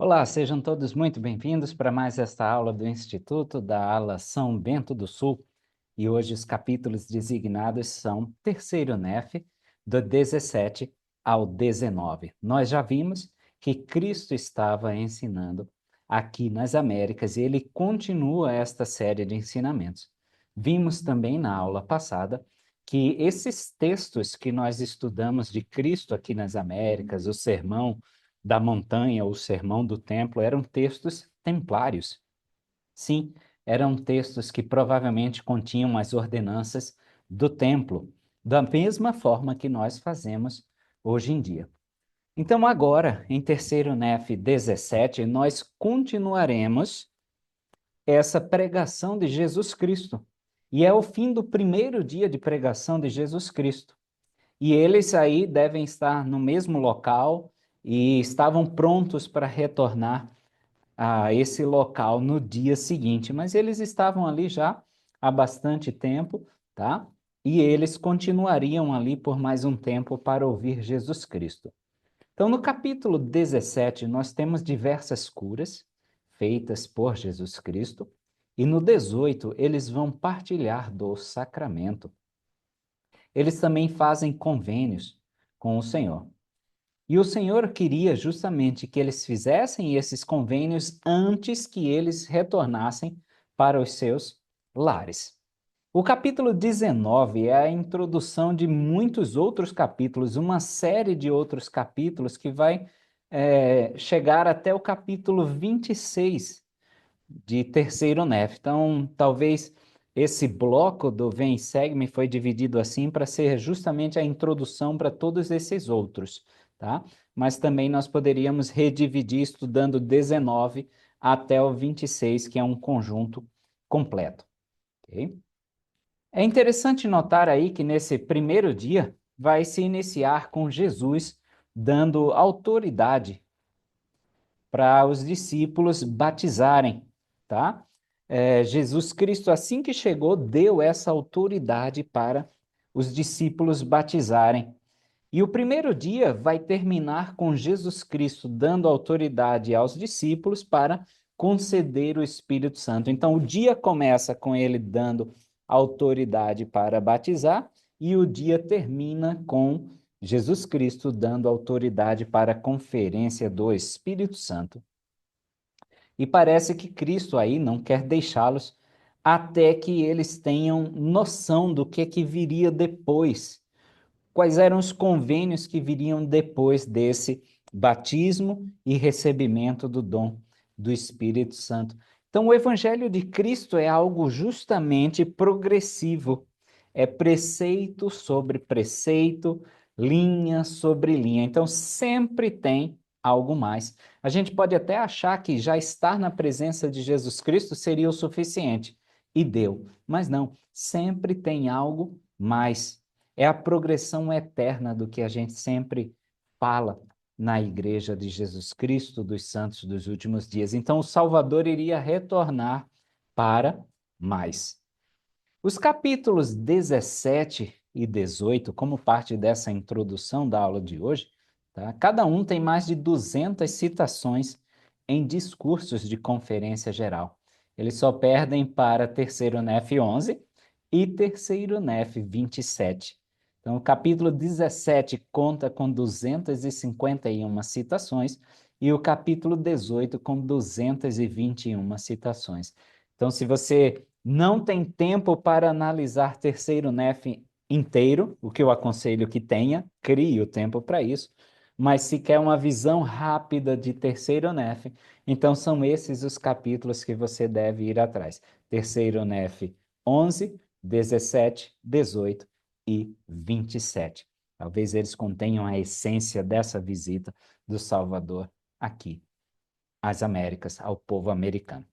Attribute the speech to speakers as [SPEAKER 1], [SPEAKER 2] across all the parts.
[SPEAKER 1] Olá, sejam todos muito bem-vindos para mais esta aula do Instituto da ala São Bento do Sul. E hoje os capítulos designados são terceiro NEF, do 17 ao 19. Nós já vimos que Cristo estava ensinando aqui nas Américas e ele continua esta série de ensinamentos. Vimos também na aula passada que esses textos que nós estudamos de Cristo aqui nas Américas, o Sermão da Montanha, o Sermão do Templo, eram textos templários. Sim, eram textos que provavelmente continham as ordenanças do templo, da mesma forma que nós fazemos hoje em dia. Então, agora, em terceiro NEF 17, nós continuaremos essa pregação de Jesus Cristo. E é o fim do primeiro dia de pregação de Jesus Cristo. E eles aí devem estar no mesmo local e estavam prontos para retornar a esse local no dia seguinte, mas eles estavam ali já há bastante tempo, tá? E eles continuariam ali por mais um tempo para ouvir Jesus Cristo. Então, no capítulo 17, nós temos diversas curas feitas por Jesus Cristo, e no 18, eles vão partilhar do sacramento. Eles também fazem convênios com o Senhor. E o Senhor queria justamente que eles fizessem esses convênios antes que eles retornassem para os seus lares. O capítulo 19 é a introdução de muitos outros capítulos, uma série de outros capítulos que vai chegar até o capítulo 26 de terceiro NEF. Então, talvez esse bloco do Vem e Segue-me foi dividido assim para ser justamente a introdução para todos esses outros, tá? Mas também nós poderíamos redividir estudando 19 até o 26, que é um conjunto completo, ok? É interessante notar aí que nesse primeiro dia vai se iniciar com Jesus dando autoridade para os discípulos batizarem, tá? Jesus Cristo, assim que chegou, deu essa autoridade para os discípulos batizarem. E o primeiro dia vai terminar com Jesus Cristo dando autoridade aos discípulos para conceder o Espírito Santo. Então, o dia começa com ele dando autoridade para batizar, e o dia termina com Jesus Cristo dando autoridade para a conferência do Espírito Santo. E parece que Cristo aí não quer deixá-los até que eles tenham noção do que viria depois. Quais eram os convênios que viriam depois desse batismo e recebimento do dom do Espírito Santo. Então, o Evangelho de Cristo é algo justamente progressivo. É preceito sobre preceito, linha sobre linha. Então, sempre tem algo mais. A gente pode até achar que já estar na presença de Jesus Cristo seria o suficiente. E deu. Mas não, sempre tem algo mais. É a progressão eterna do que a gente sempre fala na Igreja de Jesus Cristo, dos santos dos últimos dias. Então, o Salvador iria retornar para mais. Os capítulos 17 e 18, como parte dessa introdução da aula de hoje, tá? Cada um tem mais de 200 citações em discursos de conferência geral. Eles só perdem para terceiro NEF 11 e terceiro NEF 27. Então, o capítulo 17 conta com 251 citações e o capítulo 18 com 221 citações. Então, se você não tem tempo para analisar terceiro NEF inteiro, o que eu aconselho que tenha, crie o tempo para isso, mas se quer uma visão rápida de terceiro NEF, então são esses os capítulos que você deve ir atrás. Terceiro NEF 11, 17, 18 e 27. Talvez eles contenham a essência dessa visita do Salvador aqui, às Américas, ao povo americano.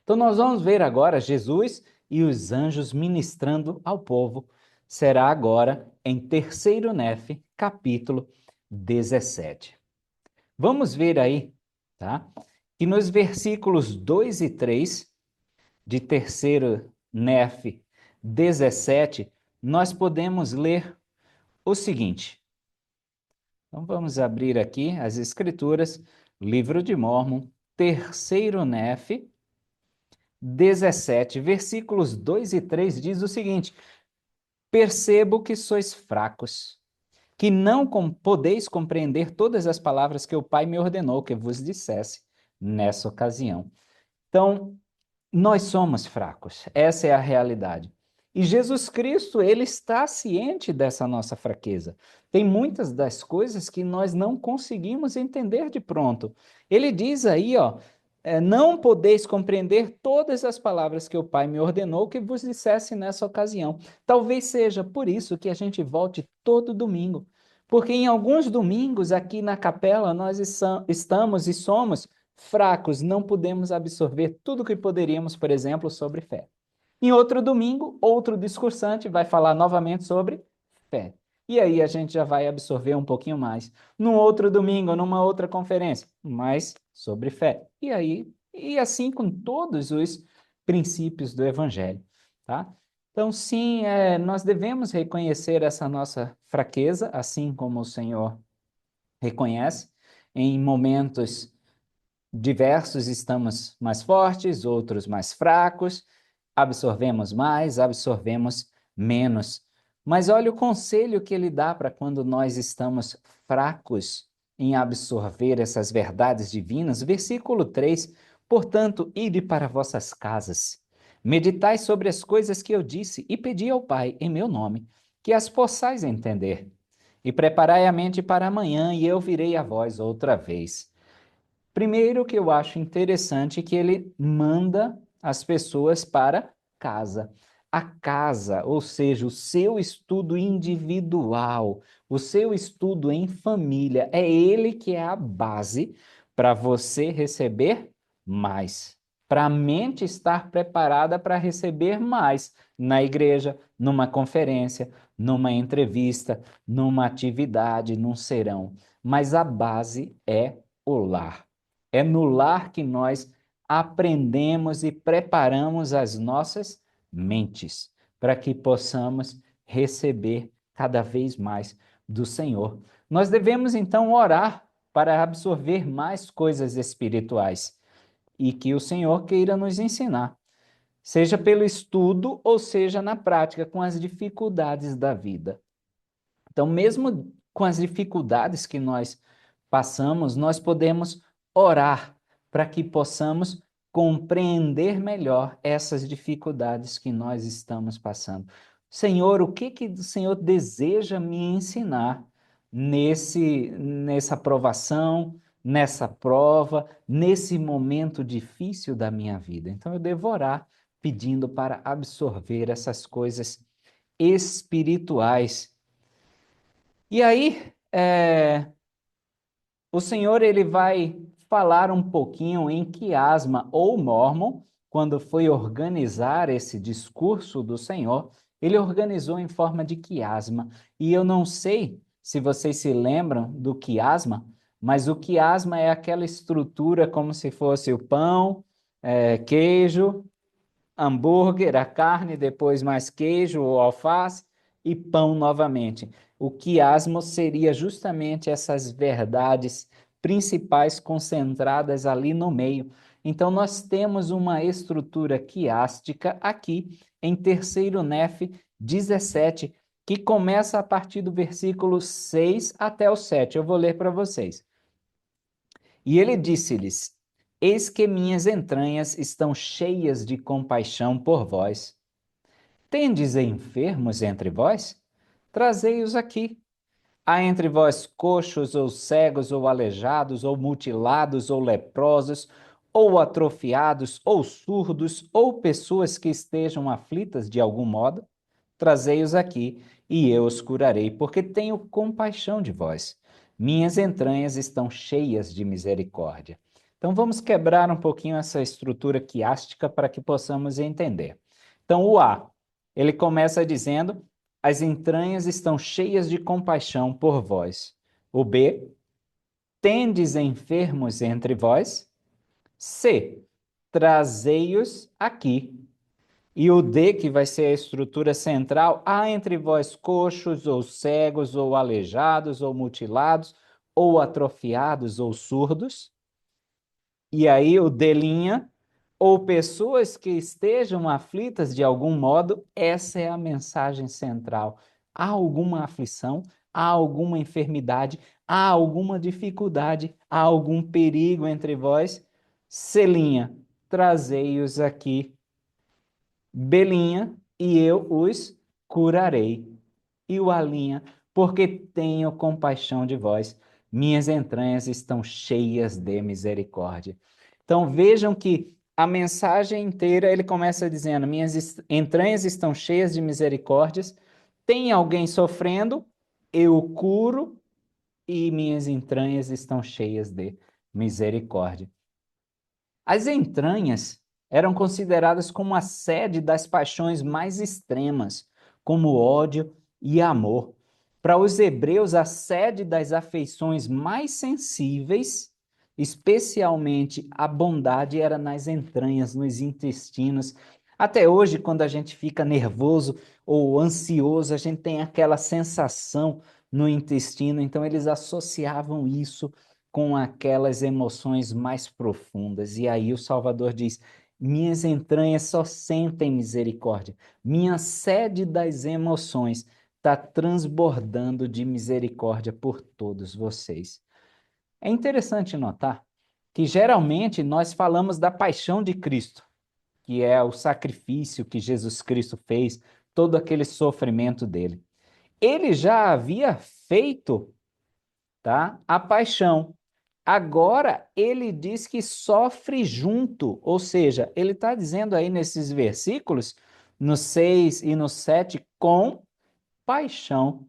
[SPEAKER 1] Então, nós vamos ver agora Jesus e os anjos ministrando ao povo. Será agora em terceiro NEF, capítulo 17. Vamos ver aí, tá? Que nos versículos 2 e 3 de terceiro NEF 17, nós podemos ler o seguinte. Então, vamos abrir aqui as Escrituras Livro de Mórmon, terceiro Nef, 17, versículos 2 e 3 diz o seguinte: percebo que sois fracos, que não podeis compreender todas as palavras que o Pai me ordenou que vos dissesse nessa ocasião. Então, nós somos fracos, essa é a realidade. E Jesus Cristo, ele está ciente dessa nossa fraqueza. Tem muitas das coisas que nós não conseguimos entender de pronto. Ele diz aí, ó, não podeis compreender todas as palavras que o Pai me ordenou que vos dissesse nessa ocasião. Talvez seja por isso que a gente volte todo domingo. Porque em alguns domingos aqui na capela nós estamos e somos fracos, não podemos absorver tudo que poderíamos, por exemplo, sobre fé. Em outro domingo, outro discursante vai falar novamente sobre fé. E aí a gente já vai absorver um pouquinho mais. Num outro domingo, numa outra conferência, mais sobre fé. E aí, e assim com todos os princípios do Evangelho, tá? Então, sim, nós devemos reconhecer essa nossa fraqueza, assim como o Senhor reconhece, em momentos diversos estamos mais fortes, outros mais fracos, absorvemos mais, absorvemos menos. Mas olha o conselho que ele dá para quando nós estamos fracos em absorver essas verdades divinas. Versículo 3: portanto, ide para vossas casas, meditai sobre as coisas que eu disse e pedi ao Pai em meu nome, que as possais entender. E preparai a mente para amanhã, e eu virei a vós outra vez. Primeiro, que eu acho interessante que ele manda as pessoas para casa. A casa, ou seja, o seu estudo individual, o seu estudo em família, é ele que é a base para você receber mais, para a mente estar preparada para receber mais na igreja, numa conferência, numa entrevista, numa atividade, num serão. Mas a base é o lar. É no lar que nós aprendemos e preparamos as nossas mentes para que possamos receber cada vez mais do Senhor. Nós devemos então orar para absorver mais coisas espirituais e que o Senhor queira nos ensinar, seja pelo estudo ou seja na prática com as dificuldades da vida. Então, mesmo com as dificuldades que nós passamos, nós podemos orar para que possamos compreender melhor essas dificuldades que nós estamos passando. Senhor, o que o Senhor deseja me ensinar nessa provação, nessa prova, nesse momento difícil da minha vida? Então, eu devo orar pedindo para absorver essas coisas espirituais. E aí, o Senhor ele vai falar um pouquinho em quiasma ou mórmon, quando foi organizar esse discurso do Senhor, ele organizou em forma de quiasma. E eu não sei se vocês se lembram do quiasma, mas o quiasma é aquela estrutura como se fosse o pão, queijo, hambúrguer, a carne, depois mais queijo ou alface e pão novamente. O quiasmo seria justamente essas verdades principais concentradas ali no meio. Então, nós temos uma estrutura quiástica aqui em terceiro Nef 17, que começa a partir do versículo 6 até o 7. Eu vou ler para vocês. E ele disse-lhes: eis que minhas entranhas estão cheias de compaixão por vós. Tendes enfermos entre vós? Trazei-os aqui. Há entre vós coxos, ou cegos, ou aleijados, ou mutilados, ou leprosos, ou atrofiados, ou surdos, ou pessoas que estejam aflitas de algum modo? Trazei-os aqui, e eu os curarei, porque tenho compaixão de vós. Minhas entranhas estão cheias de misericórdia. Então vamos quebrar um pouquinho essa estrutura quiástica para que possamos entender. Então o A, ele começa dizendo: as entranhas estão cheias de compaixão por vós. O B, tendes enfermos entre vós? C, trazei-os aqui. E o D, que vai ser a estrutura central: há entre vós coxos, ou cegos, ou aleijados, ou mutilados, ou atrofiados, ou surdos? E aí o delinha, ou pessoas que estejam aflitas de algum modo, essa é a mensagem central. Há alguma aflição, há alguma enfermidade, há alguma dificuldade, há algum perigo entre vós? Celinha, trazei-os aqui. Belinha, e eu os curarei. E o Alinha, porque tenho compaixão de vós, minhas entranhas estão cheias de misericórdia. Então vejam que a mensagem inteira ele começa dizendo: minhas entranhas estão cheias de misericórdias, tem alguém sofrendo, eu curo, e minhas entranhas estão cheias de misericórdia. As entranhas eram consideradas como a sede das paixões mais extremas, como ódio e amor. Para os hebreus, a sede das afeições mais sensíveis, especialmente a bondade, era nas entranhas, nos intestinos. Até hoje, quando a gente fica nervoso ou ansioso, a gente tem aquela sensação no intestino, então eles associavam isso com aquelas emoções mais profundas. E aí o Salvador diz: minhas entranhas só sentem misericórdia, minha sede das emoções está transbordando de misericórdia por todos vocês. É interessante notar que geralmente nós falamos da paixão de Cristo, que é o sacrifício que Jesus Cristo fez, todo aquele sofrimento dele. Ele já havia feito, tá, a paixão. Agora ele diz que sofre junto, ou seja, ele está dizendo aí nesses versículos, no 6 e no 7, com paixão.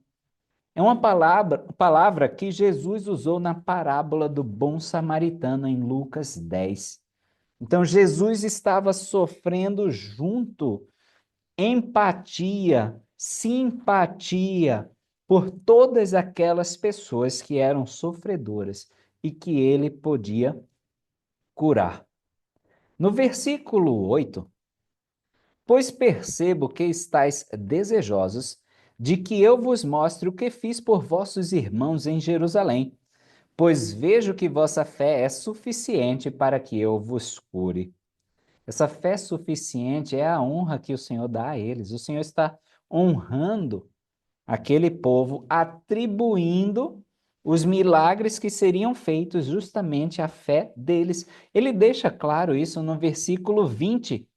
[SPEAKER 1] É uma palavra que Jesus usou na parábola do bom samaritano em Lucas 10. Então Jesus estava sofrendo junto, empatia, simpatia por todas aquelas pessoas que eram sofredoras e que ele podia curar. No versículo 8, pois percebo que estáis desejosos de que eu vos mostre o que fiz por vossos irmãos em Jerusalém, pois vejo que vossa fé é suficiente para que eu vos cure. Essa fé suficiente é a honra que o Senhor dá a eles. O Senhor está honrando aquele povo, atribuindo os milagres que seriam feitos justamente à fé deles. Ele deixa claro isso no versículo 20.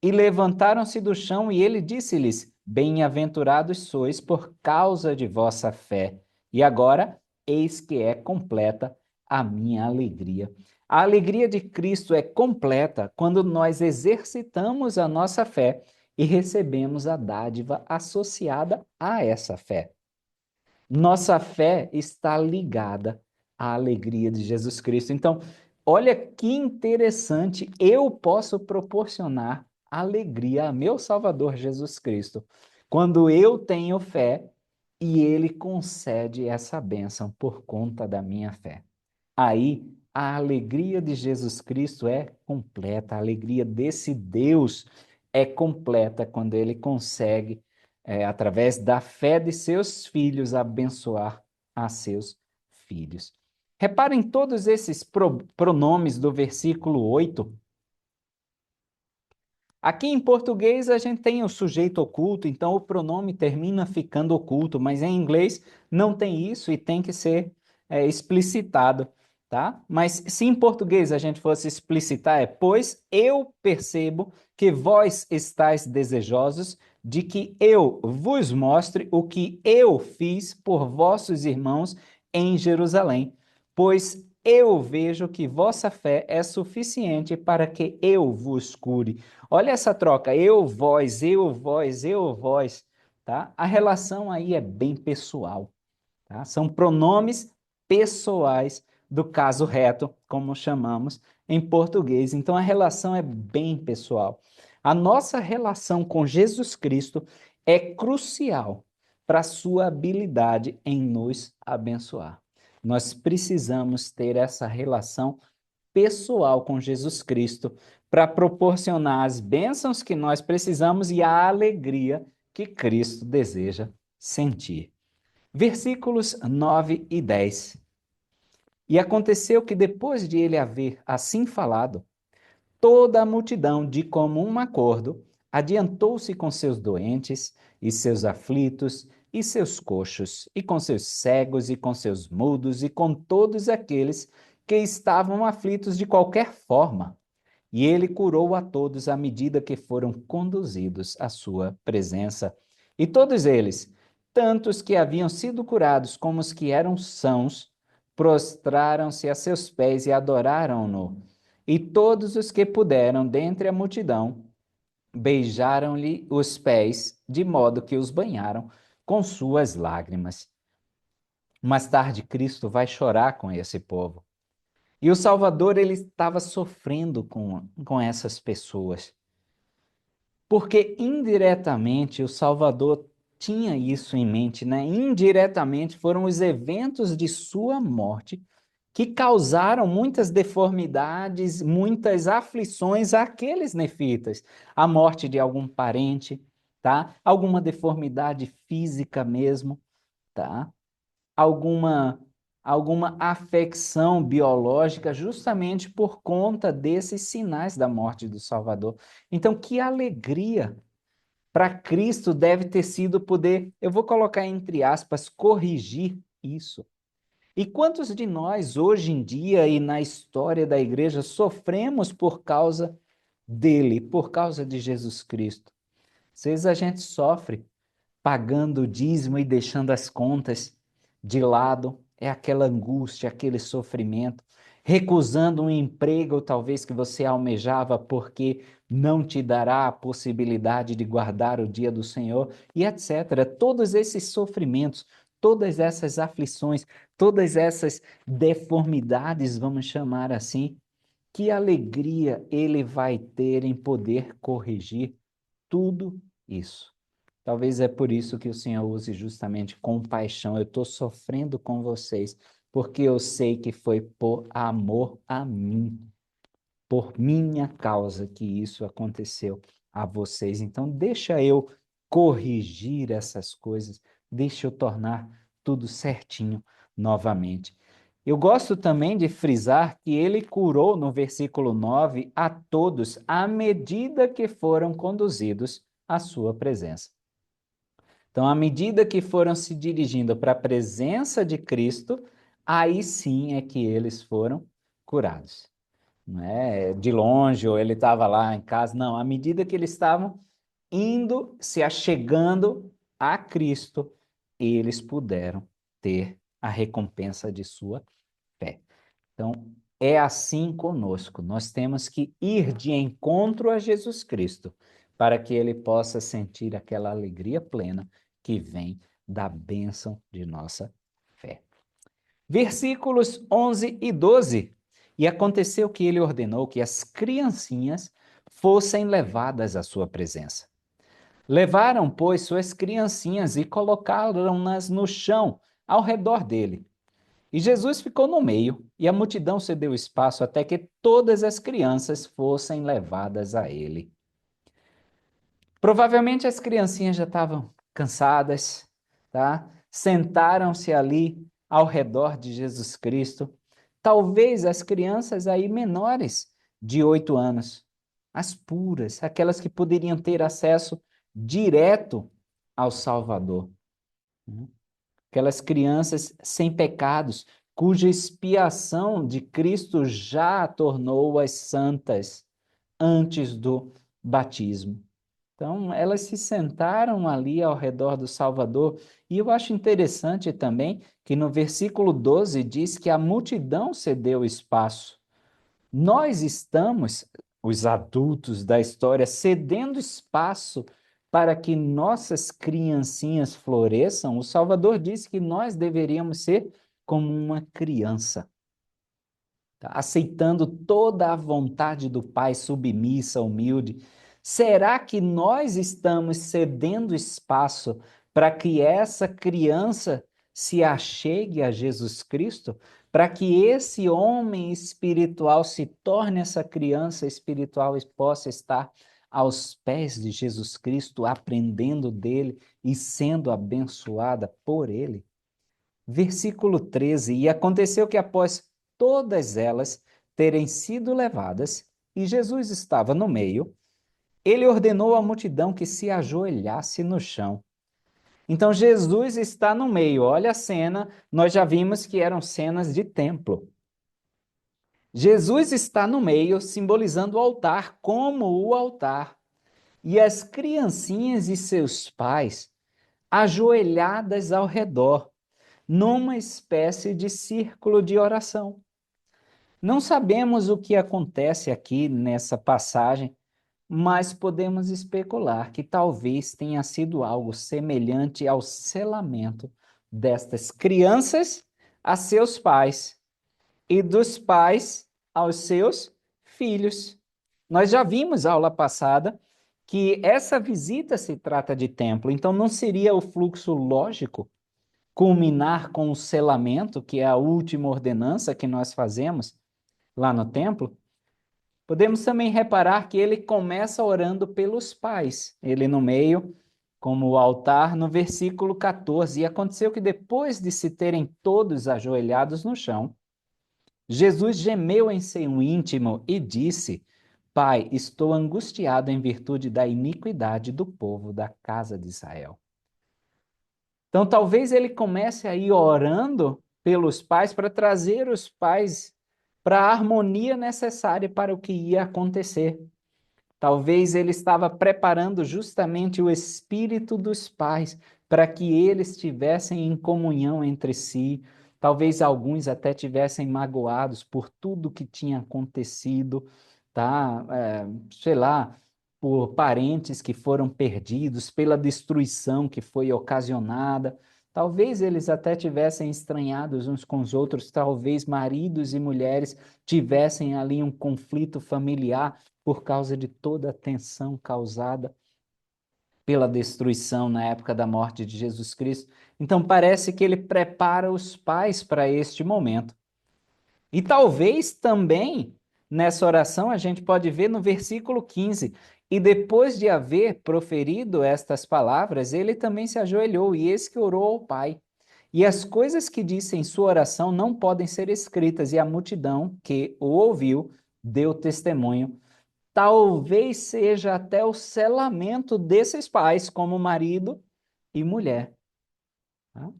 [SPEAKER 1] E levantaram-se do chão, e ele disse-lhes: bem-aventurados sois por causa de vossa fé. E agora, eis que é completa a minha alegria. A alegria de Cristo é completa quando nós exercitamos a nossa fé e recebemos a dádiva associada a essa fé. Nossa fé está ligada à alegria de Jesus Cristo. Então, olha que interessante, eu posso proporcionar alegria a meu Salvador Jesus Cristo quando eu tenho fé e ele concede essa bênção por conta da minha fé. Aí a alegria de Jesus Cristo é completa, a alegria desse Deus é completa quando ele consegue, através da fé de seus filhos, abençoar a seus filhos. Reparem todos esses pronomes do versículo 8. Aqui em português a gente tem o sujeito oculto, então o pronome termina ficando oculto, mas em inglês não tem isso e tem que ser explicitado, tá? Mas se em português a gente fosse explicitar, pois eu percebo que vós estáis desejosos de que eu vos mostre o que eu fiz por vossos irmãos em Jerusalém, pois eu vejo que vossa fé é suficiente para que eu vos cure. Olha essa troca, eu, vós, eu, vós, eu, vós, tá? A relação aí é bem pessoal, tá? São pronomes pessoais do caso reto, como chamamos em português. Então a relação é bem pessoal. A nossa relação com Jesus Cristo é crucial para a sua habilidade em nos abençoar. Nós precisamos ter essa relação pessoal com Jesus Cristo para proporcionar as bênçãos que nós precisamos e a alegria que Cristo deseja sentir. Versículos 9 e 10. E aconteceu que depois de ele haver assim falado, toda a multidão, de comum acordo, adiantou-se com seus doentes, e seus aflitos, e seus coxos, e com seus cegos, e com seus mudos, e com todos aqueles que estavam aflitos de qualquer forma. E ele curou a todos à medida que foram conduzidos à sua presença. E todos eles, tanto os que haviam sido curados como os que eram sãos, prostraram-se a seus pés e adoraram-no. E todos os que puderam, dentre a multidão, beijaram-lhe os pés, de modo que os banharam com suas lágrimas. Mais tarde, Cristo vai chorar com esse povo. E o Salvador, ele estava sofrendo com essas pessoas. Porque indiretamente o Salvador tinha isso em mente, né? Indiretamente foram os eventos de sua morte que causaram muitas deformidades, muitas aflições àqueles nefitas. A morte de algum parente, tá? Alguma deformidade física mesmo, tá? alguma, alguma afecção biológica, justamente por conta desses sinais da morte do Salvador. Então, que alegria para Cristo deve ter sido poder, eu vou colocar entre aspas, corrigir isso. E quantos de nós, hoje em dia e na história da igreja, sofremos por causa dele, por causa de Jesus Cristo? Às vezes a gente sofre pagando o dízimo e deixando as contas de lado, é aquela angústia, aquele sofrimento, recusando um emprego talvez que você almejava porque não te dará a possibilidade de guardar o dia do Senhor e etc. Todos esses sofrimentos, todas essas aflições, todas essas deformidades, vamos chamar assim, que alegria ele vai ter em poder corrigir tudo isso. Talvez é por isso que o Senhor use justamente compaixão. Eu estou sofrendo com vocês, porque eu sei que foi por amor a mim, por minha causa que isso aconteceu a vocês. Então, deixa eu corrigir essas coisas, deixa eu tornar tudo certinho novamente. Eu gosto também de frisar que ele curou no versículo 9 a todos à medida que foram conduzidos à sua presença. Então, à medida que foram se dirigindo para a presença de Cristo, aí sim é que eles foram curados. Não é de longe, ou ele estava lá em casa, não. À medida que eles estavam indo, se achegando a Cristo, eles puderam ter a recompensa de sua fé. Então, é assim conosco. Nós temos que ir de encontro a Jesus Cristo para que ele possa sentir aquela alegria plena que vem da bênção de nossa fé. Versículos 11 e 12. E aconteceu que ele ordenou que as criancinhas fossem levadas à sua presença. Levaram, pois, suas criancinhas e colocaram-nas no chão ao redor dele. E Jesus ficou no meio, e a multidão cedeu espaço até que todas as crianças fossem levadas a ele. Provavelmente as criancinhas já estavam cansadas, tá? Sentaram-se ali ao redor de Jesus Cristo. Talvez as crianças aí menores de 8 anos, as puras, aquelas que poderiam ter acesso direto ao Salvador. Aquelas crianças sem pecados, cuja expiação de Cristo já tornou-as santas antes do batismo. Então, elas se sentaram ali ao redor do Salvador, e eu acho interessante também que no versículo 12 diz que a multidão cedeu espaço. Nós estamos, os adultos da história, cedendo espaço para que nossas criancinhas floresçam. O Salvador disse que nós deveríamos ser como uma criança, tá? Aceitando toda a vontade do Pai, submissa, humilde. Será que nós estamos cedendo espaço para que essa criança se achegue a Jesus Cristo? Para que esse homem espiritual se torne essa criança espiritual e possa estar aos pés de Jesus Cristo, aprendendo dele e sendo abençoada por ele? Versículo 13: E aconteceu que após todas elas terem sido levadas, e Jesus estava no meio, ele ordenou à multidão que se ajoelhasse no chão. Então Jesus está no meio. Olha a cena, nós já vimos que eram cenas de templo. Jesus está no meio, simbolizando o altar, como o altar. E as criancinhas e seus pais ajoelhadas ao redor, numa espécie de círculo de oração. Não sabemos o que acontece aqui nessa passagem, mas podemos especular que talvez tenha sido algo semelhante ao selamento destas crianças a seus pais e dos pais aos seus filhos. Nós já vimos aula passada que essa visita se trata de templo, então não seria o fluxo lógico culminar com o selamento, que é a última ordenança que nós fazemos lá no templo? Podemos também reparar que ele começa orando pelos pais, ele no meio, como o altar, no versículo 14. E aconteceu que depois de se terem todos ajoelhados no chão, Jesus gemeu em seu íntimo e disse: Pai, estou angustiado em virtude da iniquidade do povo da casa de Israel. Então, talvez ele comece aí orando pelos pais para trazer os pais para a harmonia necessária para o que ia acontecer. Talvez ele estava preparando justamente o espírito dos pais para que eles estivessem em comunhão entre si. Talvez alguns até tivessem magoados por tudo que tinha acontecido, tá? Sei lá, por parentes que foram perdidos, pela destruição que foi ocasionada. Talvez eles até tivessem estranhados uns com os outros, talvez maridos e mulheres tivessem ali um conflito familiar por causa de toda a tensão causada pela destruição na época da morte de Jesus Cristo. Então parece que ele prepara os pais para este momento. E talvez também nessa oração a gente pode ver no versículo 15, e depois de haver proferido estas palavras, ele também se ajoelhou, e eis que orou ao Pai. E as coisas que disse em sua oração não podem ser escritas, e a multidão que o ouviu deu testemunho. Talvez seja até o selamento desses pais como marido e mulher. Tá?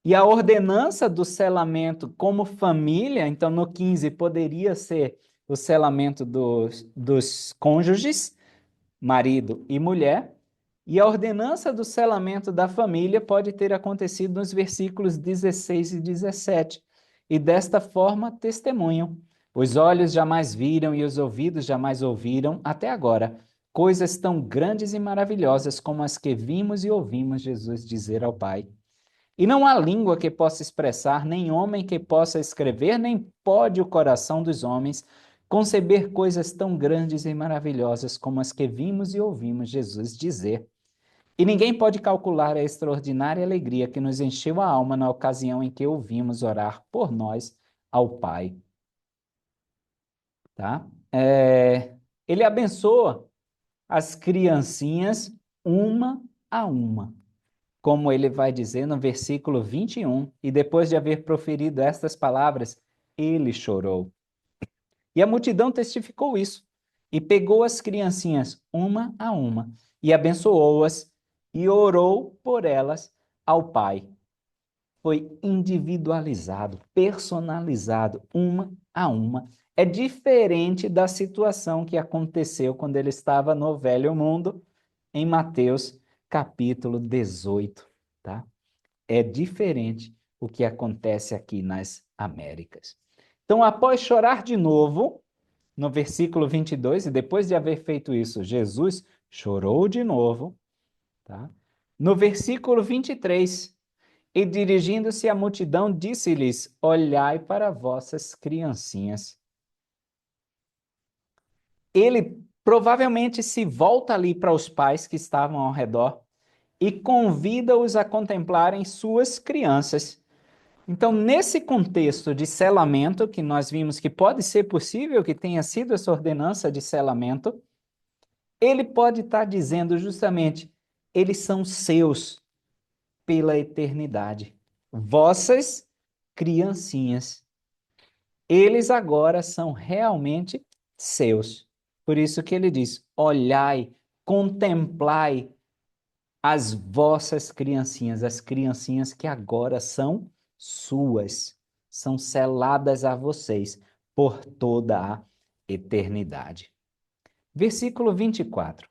[SPEAKER 1] E a ordenança do selamento como família, então no 15 poderia ser o selamento dos cônjuges, marido e mulher, e a ordenança do selamento da família pode ter acontecido nos versículos 16 e 17. E desta forma testemunham: os olhos jamais viram e os ouvidos jamais ouviram até agora coisas tão grandes e maravilhosas como as que vimos e ouvimos Jesus dizer ao Pai. E não há língua que possa expressar, nem homem que possa escrever, nem pode o coração dos homens conceber coisas tão grandes e maravilhosas como as que vimos e ouvimos Jesus dizer. E ninguém pode calcular a extraordinária alegria que nos encheu a alma na ocasião em que ouvimos orar por nós ao Pai. Tá? Ele abençoa as criancinhas uma a uma, como ele vai dizer no versículo 21, e depois de haver proferido estas palavras, ele chorou. E a multidão testificou isso, e pegou as criancinhas uma a uma, e abençoou-as, e orou por elas ao Pai. Foi individualizado, personalizado, uma a uma. É diferente da situação que aconteceu quando ele estava no Velho Mundo, em Mateus capítulo 18, tá? É diferente o que acontece aqui nas Américas. Então, após chorar de novo, no versículo 22, e depois de haver feito isso, Jesus chorou de novo, tá? No versículo 23, e dirigindo-se à multidão, disse-lhes: olhai para vossas criancinhas. Ele provavelmente se volta ali para os pais que estavam ao redor e convida-os a contemplarem suas crianças. Então, nesse contexto de selamento, que nós vimos que pode ser possível que tenha sido essa ordenança de selamento, ele pode estar dizendo justamente: eles são seus, pela eternidade. Vossas criancinhas. eles agora são realmente seus. Por isso que ele diz: olhai, contemplai as vossas criancinhas, as criancinhas que agora são suas, são seladas a vocês por toda a eternidade. Versículo 24.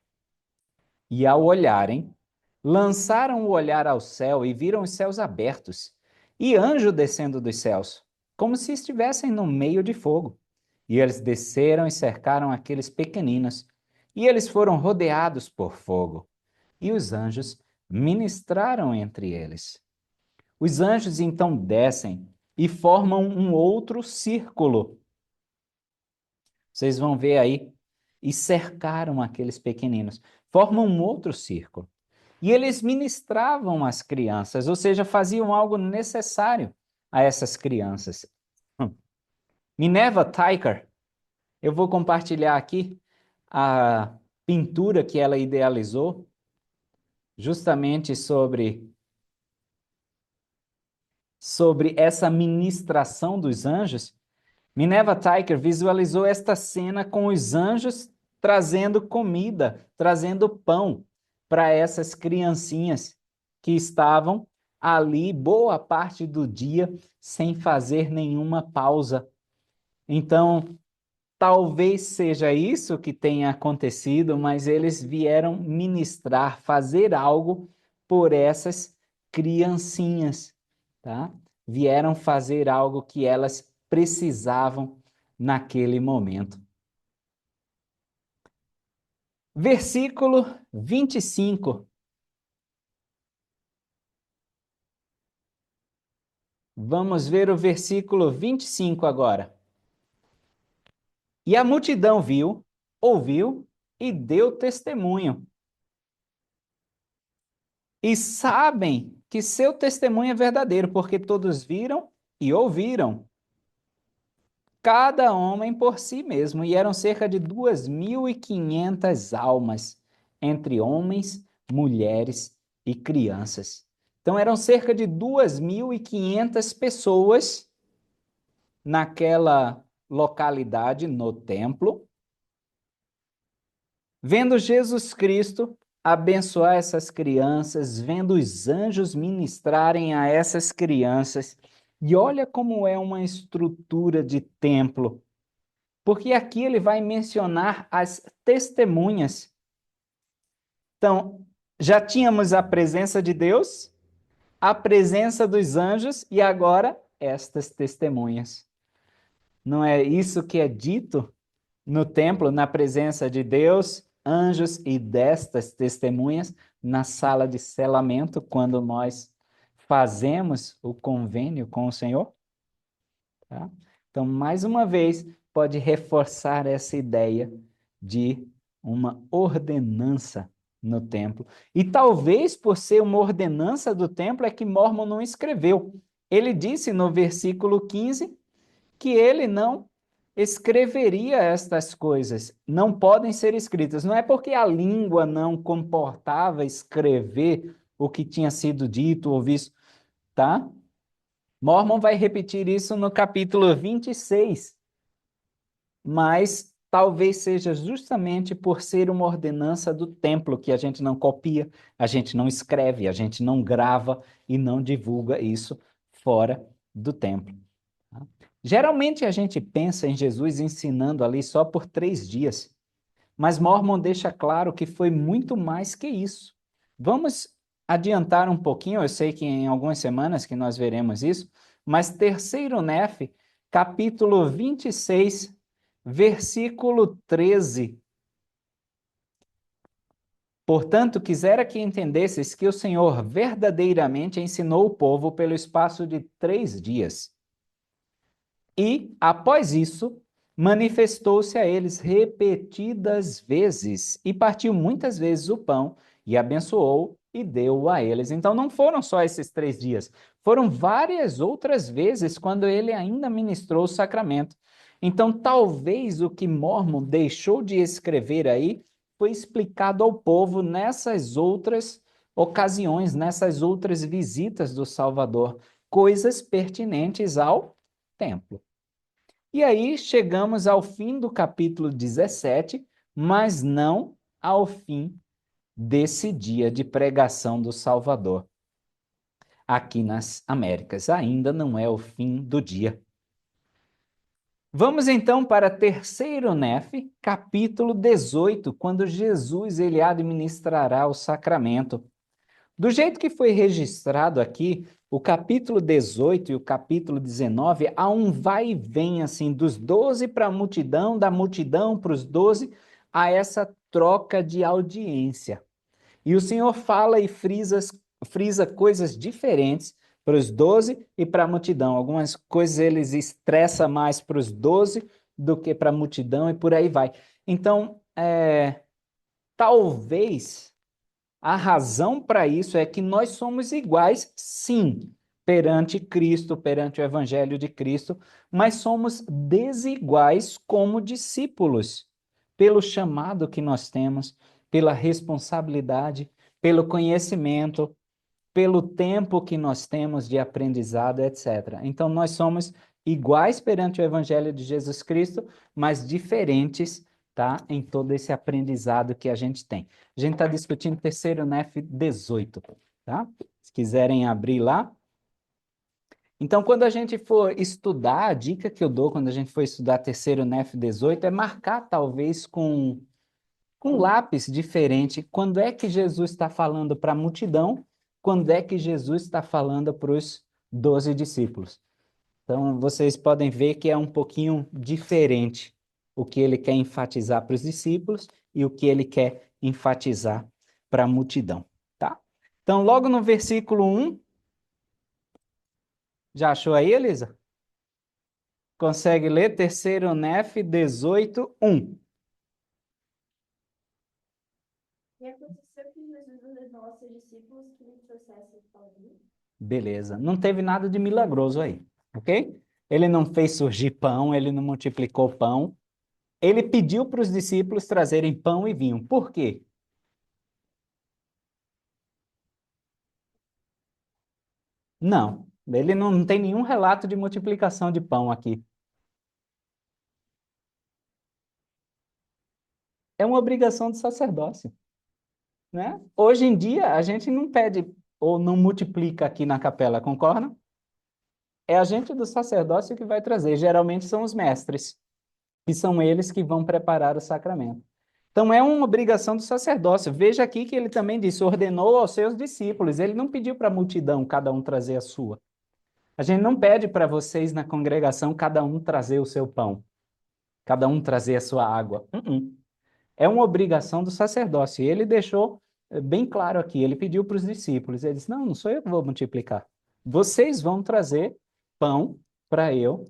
[SPEAKER 1] E ao olharem, lançaram o olhar ao céu e viram os céus abertos, e anjo descendo dos céus, como se estivessem no meio de fogo. E eles desceram e cercaram aqueles pequeninos, e eles foram rodeados por fogo. E os anjos ministraram entre eles. Os anjos então descem e formam um outro círculo. Vocês vão ver aí. E cercaram aqueles pequeninos. Formam um outro círculo. E eles ministravam às crianças, ou seja, faziam algo necessário a essas crianças. Minerva Teicher, eu vou compartilhar aqui a pintura que ela idealizou, justamente sobre essa ministração dos anjos. Minerva Teicher visualizou esta cena com os anjos trazendo comida, trazendo pão para essas criancinhas que estavam ali boa parte do dia sem fazer nenhuma pausa. Então, talvez seja isso que tenha acontecido, mas eles vieram ministrar, fazer algo por essas criancinhas, tá? Vieram fazer algo que elas precisavam naquele momento. Versículo 25. Vamos ver o versículo 25 agora. E a multidão viu, ouviu e deu testemunho. E sabem que seu testemunho é verdadeiro, porque todos viram e ouviram, cada homem por si mesmo, e eram cerca de 2.500 almas, entre homens, mulheres e crianças. Então eram cerca de 2.500 pessoas naquela localidade, no templo, vendo Jesus Cristo abençoar essas crianças, vendo os anjos ministrarem a essas crianças. E olha como é uma estrutura de templo, porque aqui ele vai mencionar as testemunhas. Então, já tínhamos a presença de Deus, a presença dos anjos e agora estas testemunhas. Não é isso que é dito no templo, na presença de Deus, anjos e destas testemunhas, na sala de selamento, quando nós fazemos o convênio com o Senhor? Tá? Então, mais uma vez, pode reforçar essa ideia de uma ordenança no templo. E talvez por ser uma ordenança do templo é que Mórmon não escreveu. Ele disse no versículo 15 que ele não escreveria estas coisas, não podem ser escritas. Não é porque a língua não comportava escrever o que tinha sido dito ou visto, tá? Mormon vai repetir isso no capítulo 26, mas talvez seja justamente por ser uma ordenança do templo que a gente não copia, a gente não escreve, a gente não grava e não divulga isso fora do templo. Tá? Geralmente a gente pensa em Jesus ensinando ali só por 3 dias, mas Mormon deixa claro que foi muito mais que isso. Vamos adiantar um pouquinho, eu sei que em algumas semanas que nós veremos isso, mas terceiro Nef, capítulo 26, versículo 13. Portanto, quisera que entendesses que o Senhor verdadeiramente ensinou o povo pelo espaço de 3 dias. E, após isso, manifestou-se a eles repetidas vezes, e partiu muitas vezes o pão, e abençoou, e deu a eles. Então, não foram só esses 3 dias, foram várias outras vezes quando ele ainda ministrou o sacramento. Então, talvez o que Mórmon deixou de escrever aí foi explicado ao povo nessas outras ocasiões, nessas outras visitas do Salvador, coisas pertinentes ao templo. E aí chegamos ao fim do capítulo 17, mas não ao fim desse dia de pregação do Salvador aqui nas Américas. Ainda não é o fim do dia. Vamos então para terceiro Nefe, capítulo 18, quando Jesus ele administrará o sacramento. Do jeito que foi registrado aqui, o capítulo 18 e o capítulo 19, há um vai e vem assim dos 12 para a multidão, da multidão para os 12, a essa troca de audiência. E o Senhor fala e frisa coisas diferentes para os 12 e para a multidão. Algumas coisas eles estressa mais para os 12 do que para a multidão e por aí vai. Então, talvez a razão para isso é que nós somos iguais, sim, perante Cristo, perante o Evangelho de Cristo, mas somos desiguais como discípulos, pelo chamado que nós temos, pela responsabilidade, pelo conhecimento, pelo tempo que nós temos de aprendizado, etc. Então, nós somos iguais perante o Evangelho de Jesus Cristo, mas diferentes, tá? Em todo esse aprendizado que a gente tem. A gente está discutindo terceiro NEF 18, tá? Se quiserem abrir lá. Então, quando a gente for estudar, a dica que eu dou quando a gente for estudar terceiro NEF 18 é marcar, talvez, com lápis diferente, quando é que Jesus está falando para a multidão, quando é que Jesus está falando para os 12 discípulos. Então, vocês podem ver que é um pouquinho diferente o que ele quer enfatizar para os discípulos e o que ele quer enfatizar para a multidão, tá? Então, logo no versículo 1, já achou aí, Elisa? Consegue ler? Terceiro Nef 18, 1.
[SPEAKER 2] E aconteceu que Jesus ordenou aos seus discípulos que lhe trouxessem pão.
[SPEAKER 1] Beleza. Não teve nada de milagroso aí, ok? Ele não fez surgir pão, ele não multiplicou pão. Ele pediu para os discípulos trazerem pão e vinho. Por quê? Não. Ele não tem nenhum relato de multiplicação de pão aqui. É uma obrigação do sacerdócio, né? Hoje em dia, a gente não pede ou não multiplica aqui na capela, concorda? É a gente do sacerdócio que vai trazer. Geralmente são os mestres, que são eles que vão preparar o sacramento. Então é uma obrigação do sacerdócio. Veja aqui que ele também disse, ordenou aos seus discípulos. Ele não pediu para a multidão cada um trazer a sua. A gente não pede para vocês na congregação cada um trazer o seu pão, cada um trazer a sua água. É uma obrigação do sacerdócio. E ele deixou bem claro aqui. Ele pediu para os discípulos. Ele disse: não sou eu que vou multiplicar. Vocês vão trazer pão para eu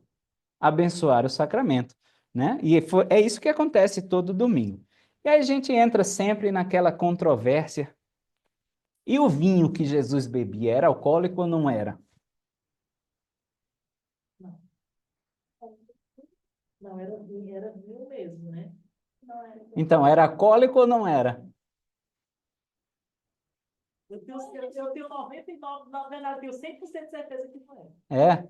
[SPEAKER 1] abençoar o sacramento, né? E é isso que acontece todo domingo. E aí a gente entra sempre naquela controvérsia. E o vinho que Jesus bebia era alcoólico ou não era?
[SPEAKER 3] Não, não era vinho mesmo, né?
[SPEAKER 2] Não era.
[SPEAKER 1] Então, era alcoólico ou não era?
[SPEAKER 3] Eu tenho 99, na verdade, eu tenho 100% de certeza que não é.
[SPEAKER 1] É?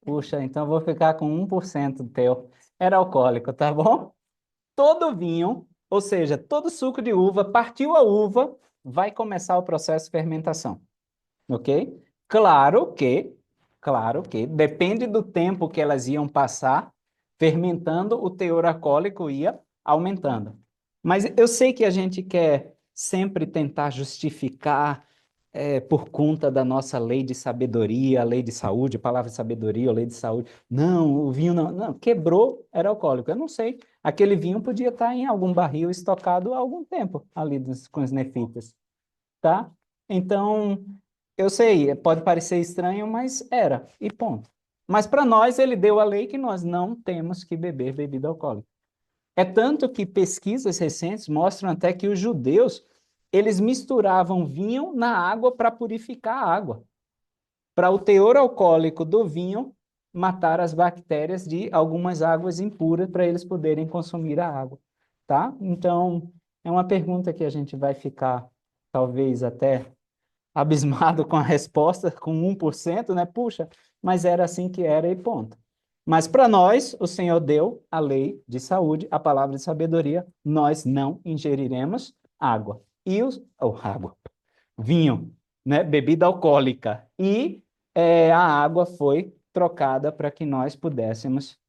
[SPEAKER 1] Puxa, então eu vou ficar com 1% teu. Era alcoólico, tá bom? Todo vinho, ou seja, todo suco de uva, partiu a uva, vai começar o processo de fermentação, ok? Claro que, depende do tempo que elas iam passar fermentando, o teor alcoólico ia aumentando. Mas eu sei que a gente quer sempre tentar justificar por conta da nossa lei de sabedoria, lei de saúde, palavra de sabedoria ou lei de saúde. Não, o vinho não, quebrou, era alcoólico. Eu não sei. Aquele vinho podia estar em algum barril estocado há algum tempo ali com os nefitas, tá? Então, eu sei, pode parecer estranho, mas era, e ponto. Mas para nós, ele deu a lei que nós não temos que beber bebida alcoólica. É tanto que pesquisas recentes mostram até que os judeus, eles misturavam vinho na água para purificar a água, para o teor alcoólico do vinho matar as bactérias de algumas águas impuras para eles poderem consumir a água, tá? Então, é uma pergunta que a gente vai ficar talvez até abismado com a resposta, com 1%, né? Puxa, mas era assim que era e ponto. Mas para nós, o Senhor deu a lei de saúde, a palavra de sabedoria, nós não ingeriremos água. E água, vinho, né? Bebida alcoólica. E a água foi trocada para que nós pudéssemos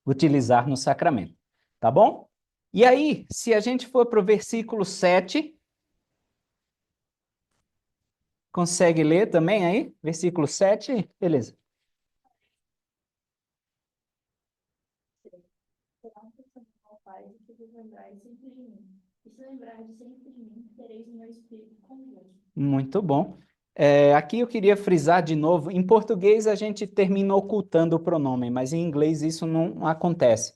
[SPEAKER 1] utilizar no sacramento. Tá bom? E aí, se a gente for para o versículo 7, consegue ler também aí? Versículo 7, beleza.
[SPEAKER 2] Será um pensamento ao Pai de que vos lembrais sempre de mim. E se lembrardes sempre de mim, tereis o meu espírito convosco.
[SPEAKER 1] Muito bom. Aqui eu queria frisar de novo, em português a gente termina ocultando o pronome, mas em inglês isso não acontece,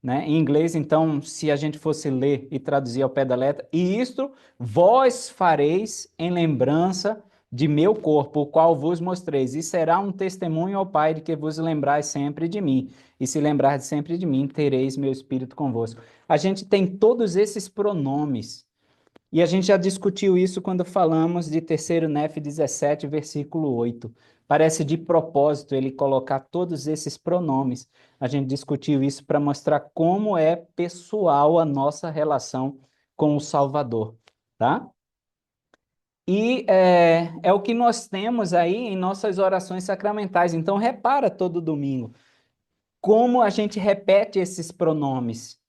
[SPEAKER 1] né? Em inglês, então, se a gente fosse ler e traduzir ao pé da letra, e isto vós fareis em lembrança de meu corpo, o qual vos mostreis, e será um testemunho ao Pai de que vos lembrais sempre de mim, e se lembrardes sempre de mim, tereis meu espírito convosco. A gente tem todos esses pronomes, e a gente já discutiu isso quando falamos de 3º Nef 17, versículo 8. Parece de propósito ele colocar todos esses pronomes. A gente discutiu isso para mostrar como é pessoal a nossa relação com o Salvador, tá? E é o que nós temos aí em nossas orações sacramentais. Então, repara todo domingo como a gente repete esses pronomes.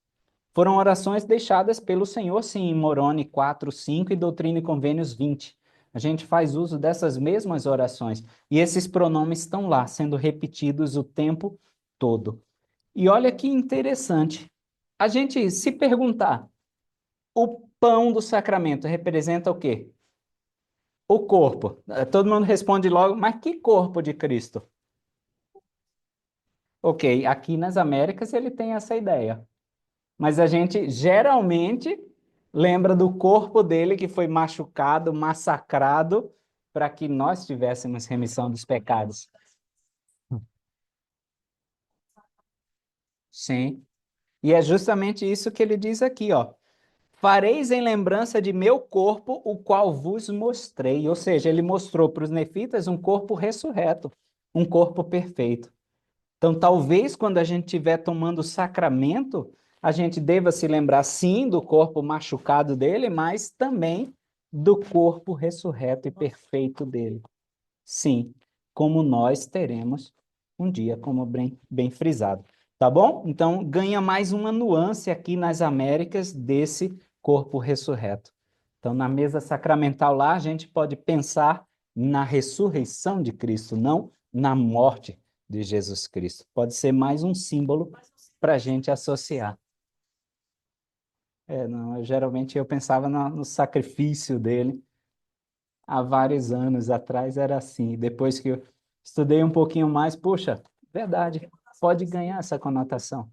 [SPEAKER 1] Foram orações deixadas pelo Senhor, sim, em Moroni 4, 5 e Doutrina e Convênios 20. A gente faz uso dessas mesmas orações. E esses pronomes estão lá, sendo repetidos o tempo todo. E olha que interessante. A gente se perguntar, o pão do sacramento representa o quê? O corpo. Todo mundo responde logo, mas que corpo de Cristo? Ok, aqui nas Américas ele tem essa ideia. Mas a gente geralmente lembra do corpo dele que foi machucado, massacrado, para que nós tivéssemos remissão dos pecados. Sim. E é justamente isso que ele diz aqui, ó. Fareis em lembrança de meu corpo, o qual vos mostrei. Ou seja, ele mostrou para os nefitas um corpo ressurreto, um corpo perfeito. Então, talvez quando a gente estiver tomando o sacramento, a gente deva se lembrar, sim, do corpo machucado dele, mas também do corpo ressurreto e perfeito dele. Sim, como nós teremos um dia, como bem frisado. Tá bom? Então, ganha mais uma nuance aqui nas Américas desse corpo ressurreto. Então, na mesa sacramental lá, a gente pode pensar na ressurreição de Cristo, não na morte de Jesus Cristo. Pode ser mais um símbolo para a gente associar. Não, geralmente eu pensava no sacrifício dele. Há vários anos atrás era assim. Depois que eu estudei um pouquinho mais, puxa, verdade, pode ganhar essa conotação.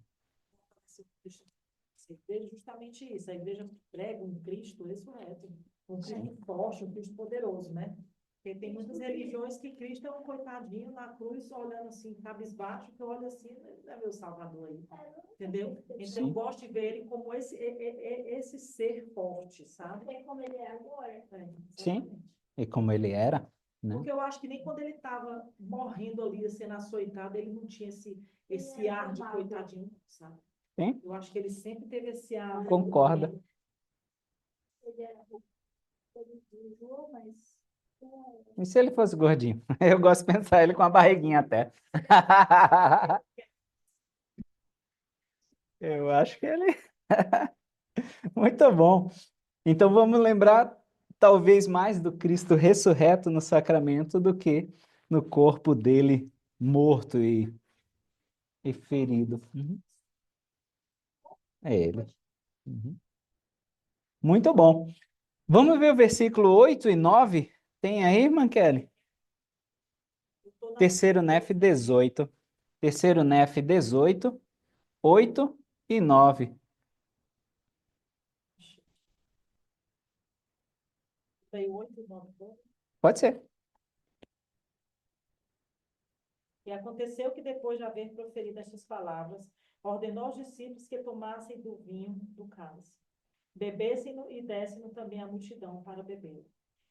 [SPEAKER 3] A igreja é justamente isso. A igreja prega um Cristo ressurreto, um Cristo
[SPEAKER 1] Sim.
[SPEAKER 3] forte, um Cristo poderoso, né? Porque tem muitas religiões que Cristo é um coitadinho na cruz, olhando assim, cabisbaixo, que olha assim, é meu Salvador aí, entendeu? Então, eu
[SPEAKER 1] Sim.
[SPEAKER 3] gosto de ver ele como esse ser forte, sabe?
[SPEAKER 2] É como ele é agora.
[SPEAKER 1] Sim,
[SPEAKER 3] Exatamente.
[SPEAKER 1] e como ele era, né?
[SPEAKER 3] Porque eu acho que nem quando ele estava morrendo ali, sendo açoitado, ele não tinha esse ar de coitadinho, sabe?
[SPEAKER 1] Sim,
[SPEAKER 3] Eu acho que ele sempre teve esse ar.
[SPEAKER 1] concorda.
[SPEAKER 2] Ele era ele visual, mas
[SPEAKER 1] E se ele fosse gordinho? Eu gosto de pensar ele com a barriguinha até. Eu acho que ele. Muito bom. Então vamos lembrar talvez mais do Cristo ressurreto no sacramento do que no corpo dele morto e ferido. Uhum. É ele. Uhum. Muito bom. Vamos ver o versículo 8 e 9. Tem aí, irmã Kelly? Terceiro Nef 18. Terceiro Nef 18, 8 e 9.
[SPEAKER 3] Tem 8, 9.
[SPEAKER 1] Pode ser.
[SPEAKER 3] E aconteceu que depois de haver proferido estas palavras, ordenou aos discípulos que tomassem do vinho do cálice, bebessem-no e dessem-no também à multidão para beber.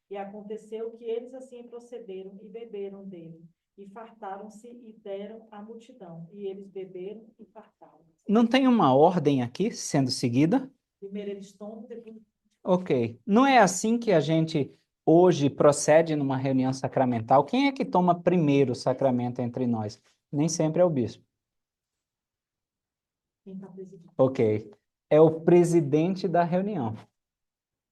[SPEAKER 3] E aconteceu que eles assim procederam e beberam dele, e fartaram-se e deram à multidão. E eles beberam e fartaram.
[SPEAKER 1] Não tem uma ordem aqui sendo seguida?
[SPEAKER 3] Primeiro eles tomam, depois...
[SPEAKER 1] Ok. Não é assim que a gente hoje procede numa reunião sacramental? Quem é que toma primeiro o sacramento entre nós? Nem sempre é o bispo.
[SPEAKER 3] Quem está presidindo?
[SPEAKER 1] Ok. É o presidente da reunião,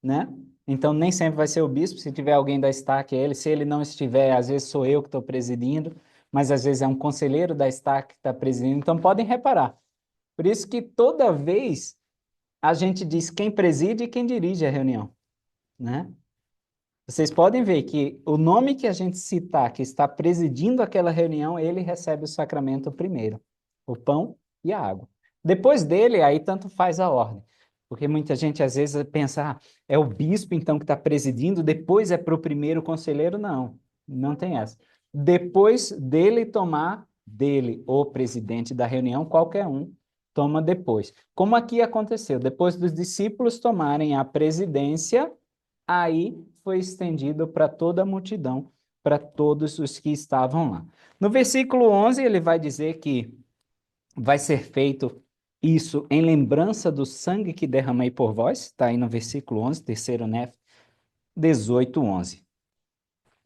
[SPEAKER 1] né? Então, nem sempre vai ser o bispo. Se tiver alguém da estaque, é ele. Se ele não estiver, às vezes sou eu que estou presidindo, mas às vezes é um conselheiro da estaque que está presidindo. Então, podem reparar. Por isso que toda vez a gente diz quem preside e quem dirige a reunião, né? Vocês podem ver que o nome que a gente citar, que está presidindo aquela reunião, ele recebe o sacramento primeiro, o pão e a água. Depois dele, aí tanto faz a ordem. Porque muita gente às vezes pensa, é o bispo então que está presidindo, depois é para o primeiro conselheiro. Não, não tem essa. Depois dele tomar, dele, o presidente da reunião, qualquer um, toma depois. Como aqui aconteceu, depois dos discípulos tomarem a presidência, aí foi estendido para toda a multidão, para todos os que estavam lá. No versículo 11, ele vai dizer que vai ser feito isso em lembrança do sangue que derramei por vós, está aí no versículo 11, terceiro Nef, 18, 11.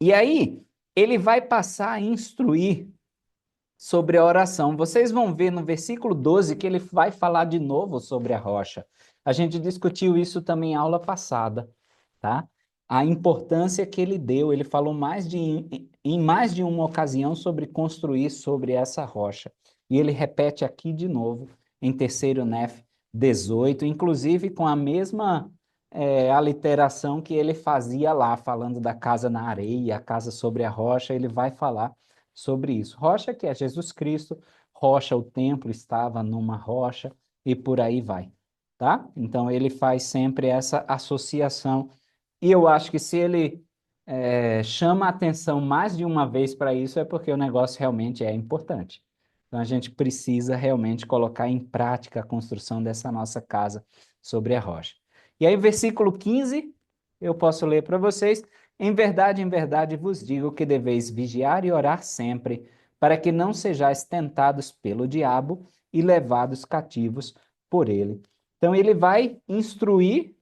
[SPEAKER 1] E aí, ele vai passar a instruir sobre a oração. Vocês vão ver no versículo 12 que ele vai falar de novo sobre a rocha. A gente discutiu isso também em aula passada, tá? A importância que ele deu, ele falou em mais de uma ocasião sobre construir sobre essa rocha. E ele repete aqui de novo, em terceiro Nef 18, inclusive com a mesma aliteração que ele fazia lá, falando da casa na areia, a casa sobre a rocha, ele vai falar sobre isso. Rocha que é Jesus Cristo, rocha, o templo estava numa rocha e por aí vai, tá? Então ele faz sempre essa associação e eu acho que se ele chama a atenção mais de uma vez para isso é porque o negócio realmente é importante. Então a gente precisa realmente colocar em prática a construção dessa nossa casa sobre a rocha. E aí, versículo 15, eu posso ler para vocês. Em verdade vos digo que deveis vigiar e orar sempre, para que não sejais tentados pelo diabo e levados cativos por ele. Então, ele vai instruir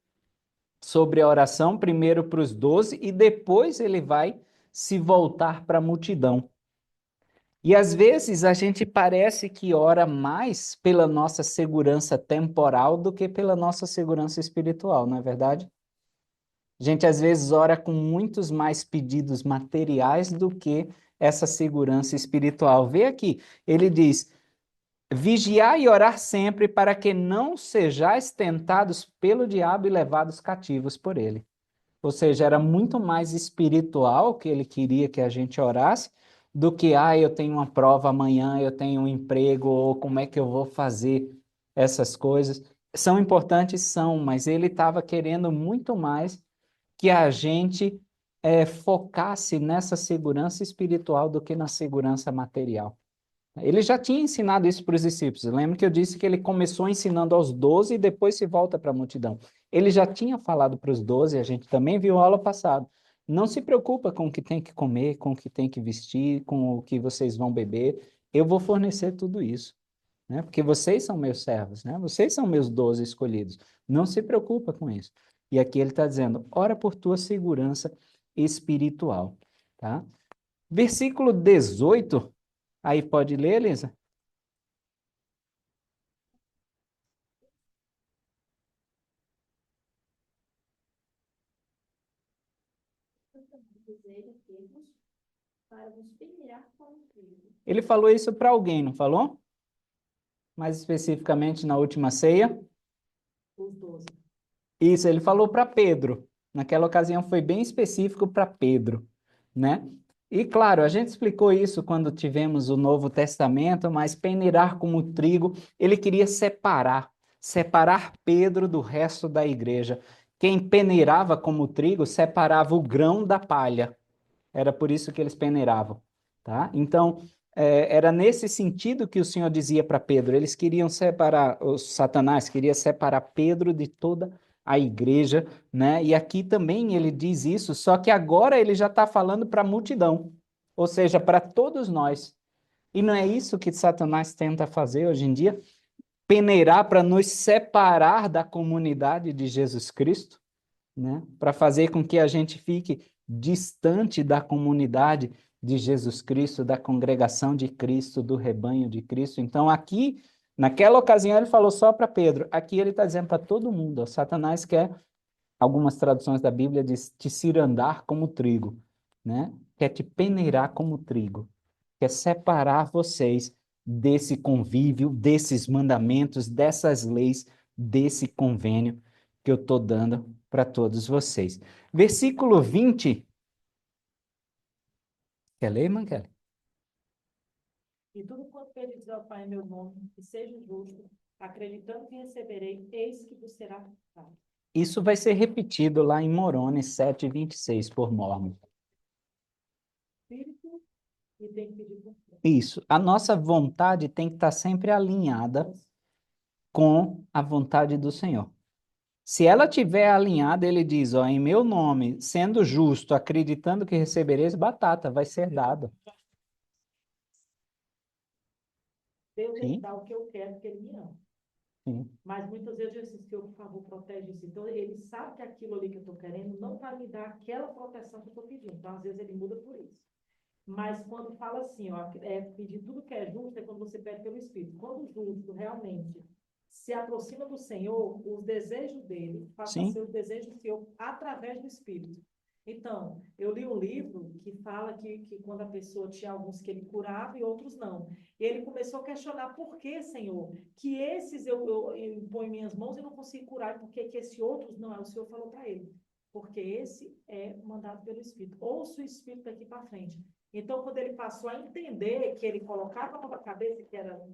[SPEAKER 1] sobre a oração, primeiro para os 12, e depois ele vai se voltar para a multidão. E às vezes a gente parece que ora mais pela nossa segurança temporal do que pela nossa segurança espiritual, não é verdade? A gente às vezes ora com muitos mais pedidos materiais do que essa segurança espiritual. Vê aqui, ele diz: vigiar e orar sempre para que não sejais tentados pelo diabo e levados cativos por ele. Ou seja, era muito mais espiritual que ele queria que a gente orasse do que, eu tenho uma prova amanhã, eu tenho um emprego, ou como é que eu vou fazer essas coisas. São importantes, são, mas ele estava querendo muito mais que a gente focasse nessa segurança espiritual do que na segurança material. Ele já tinha ensinado isso para os discípulos. Lembra que eu disse que ele começou ensinando aos 12 e depois se volta para a multidão. Ele já tinha falado para os 12, a gente também viu a aula passada. Não se preocupa com o que tem que comer, com o que tem que vestir, com o que vocês vão beber. Eu vou fornecer tudo isso, né? Porque vocês são meus servos, né? Vocês são meus 12 escolhidos. Não se preocupa com isso. E aqui ele está dizendo, ora por tua segurança espiritual, tá? Versículo 18, aí pode ler, Elisa?
[SPEAKER 2] Dizer a termos para nos peneirar com o trigo.
[SPEAKER 1] Ele falou isso para alguém, não falou? Mais especificamente na última ceia?
[SPEAKER 3] Os 12.
[SPEAKER 1] Isso, ele falou para Pedro. Naquela ocasião foi bem específico para Pedro, né? E claro, a gente explicou isso quando tivemos o Novo Testamento, mas peneirar como trigo, ele queria separar Pedro do resto da igreja. Quem peneirava como trigo separava o grão da palha. Era por isso que eles peneiravam, tá? Então, era nesse sentido que o Senhor dizia para Pedro. Eles queriam separar, o Satanás queria separar Pedro de toda a igreja, né? E aqui também ele diz isso, só que agora ele já está falando para a multidão. ou seja, para todos nós. E não é isso que Satanás tenta fazer hoje em dia? Peneirar para nos separar da comunidade de Jesus Cristo, né? Para fazer com que a gente fique distante da comunidade de Jesus Cristo, da congregação de Cristo, do rebanho de Cristo. Então, aqui, naquela ocasião, ele falou só para Pedro. Aqui ele está dizendo para todo mundo. Ó, Satanás quer, algumas traduções da Bíblia diz, te cirandar como trigo, né? Quer te peneirar como trigo. Quer separar vocês desse convívio, desses mandamentos, dessas leis, desse convênio que eu estou dando para todos vocês. Versículo 20. Quer ler, irmã Kelly?
[SPEAKER 3] E tudo quanto pedis ao Pai em meu nome, que seja justo, acreditando que receberei, eis que vos será dado.
[SPEAKER 1] Isso vai ser repetido lá em Moroni 7:26 por Mormon.
[SPEAKER 3] Espírito e tem que pedir por fé.
[SPEAKER 1] Isso. A nossa vontade tem que estar sempre alinhada com a vontade do Senhor. Se ela estiver alinhada, ele diz, ó, em meu nome, sendo justo, acreditando que recebereis, batata, vai ser dado.
[SPEAKER 3] Deus ele
[SPEAKER 1] Sim,
[SPEAKER 3] dá o que eu quero, porque ele me ama.
[SPEAKER 1] sim.
[SPEAKER 3] Mas muitas vezes eu disse, Senhor, por favor, protege isso. Então, ele sabe que aquilo ali que eu estou querendo não vai me dar aquela proteção que eu estou pedindo. Então, às vezes, ele muda por isso. Mas quando fala assim, ó, pedir tudo que é justo é quando você pede pelo Espírito. Quando o justo realmente se aproxima do Senhor, os desejos dele passam a
[SPEAKER 1] Sim.
[SPEAKER 3] ser os desejos do Senhor através do Espírito. Então, eu li um livro que fala que quando a pessoa tinha alguns que ele curava e outros não. E ele começou a questionar por que, Senhor, que esses eu ponho em minhas mãos e não consigo curar, por que esses outros não? Aí o Senhor falou para ele, porque esse é mandado pelo Espírito. Ouça o Espírito daqui para frente. Então, quando ele passou a entender que ele colocava a mão na cabeça, que era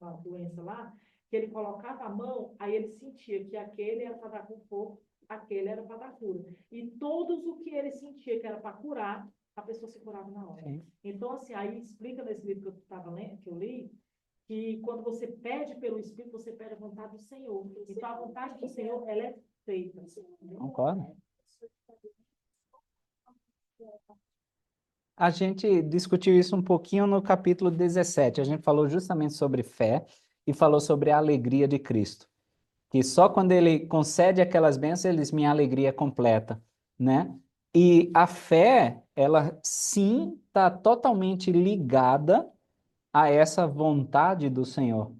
[SPEAKER 3] uma doença lá, que ele colocava a mão, aí ele sentia que aquele era para dar conforto, aquele era para dar cura. E todos o que ele sentia que era para curar, a pessoa se curava na hora.
[SPEAKER 1] Sim.
[SPEAKER 3] Então, assim, aí explica nesse livro que eu estava lendo, que eu li, que quando você pede pelo Espírito, você pede a vontade do Senhor. Então, a vontade do Senhor, ela é feita.
[SPEAKER 1] Concordo. A gente discutiu isso um pouquinho no capítulo 17. A gente falou justamente sobre fé e falou sobre a alegria de Cristo. Que só quando ele concede aquelas bênçãos, minha alegria é completa, né? E a fé, ela sim está totalmente ligada a essa vontade do Senhor.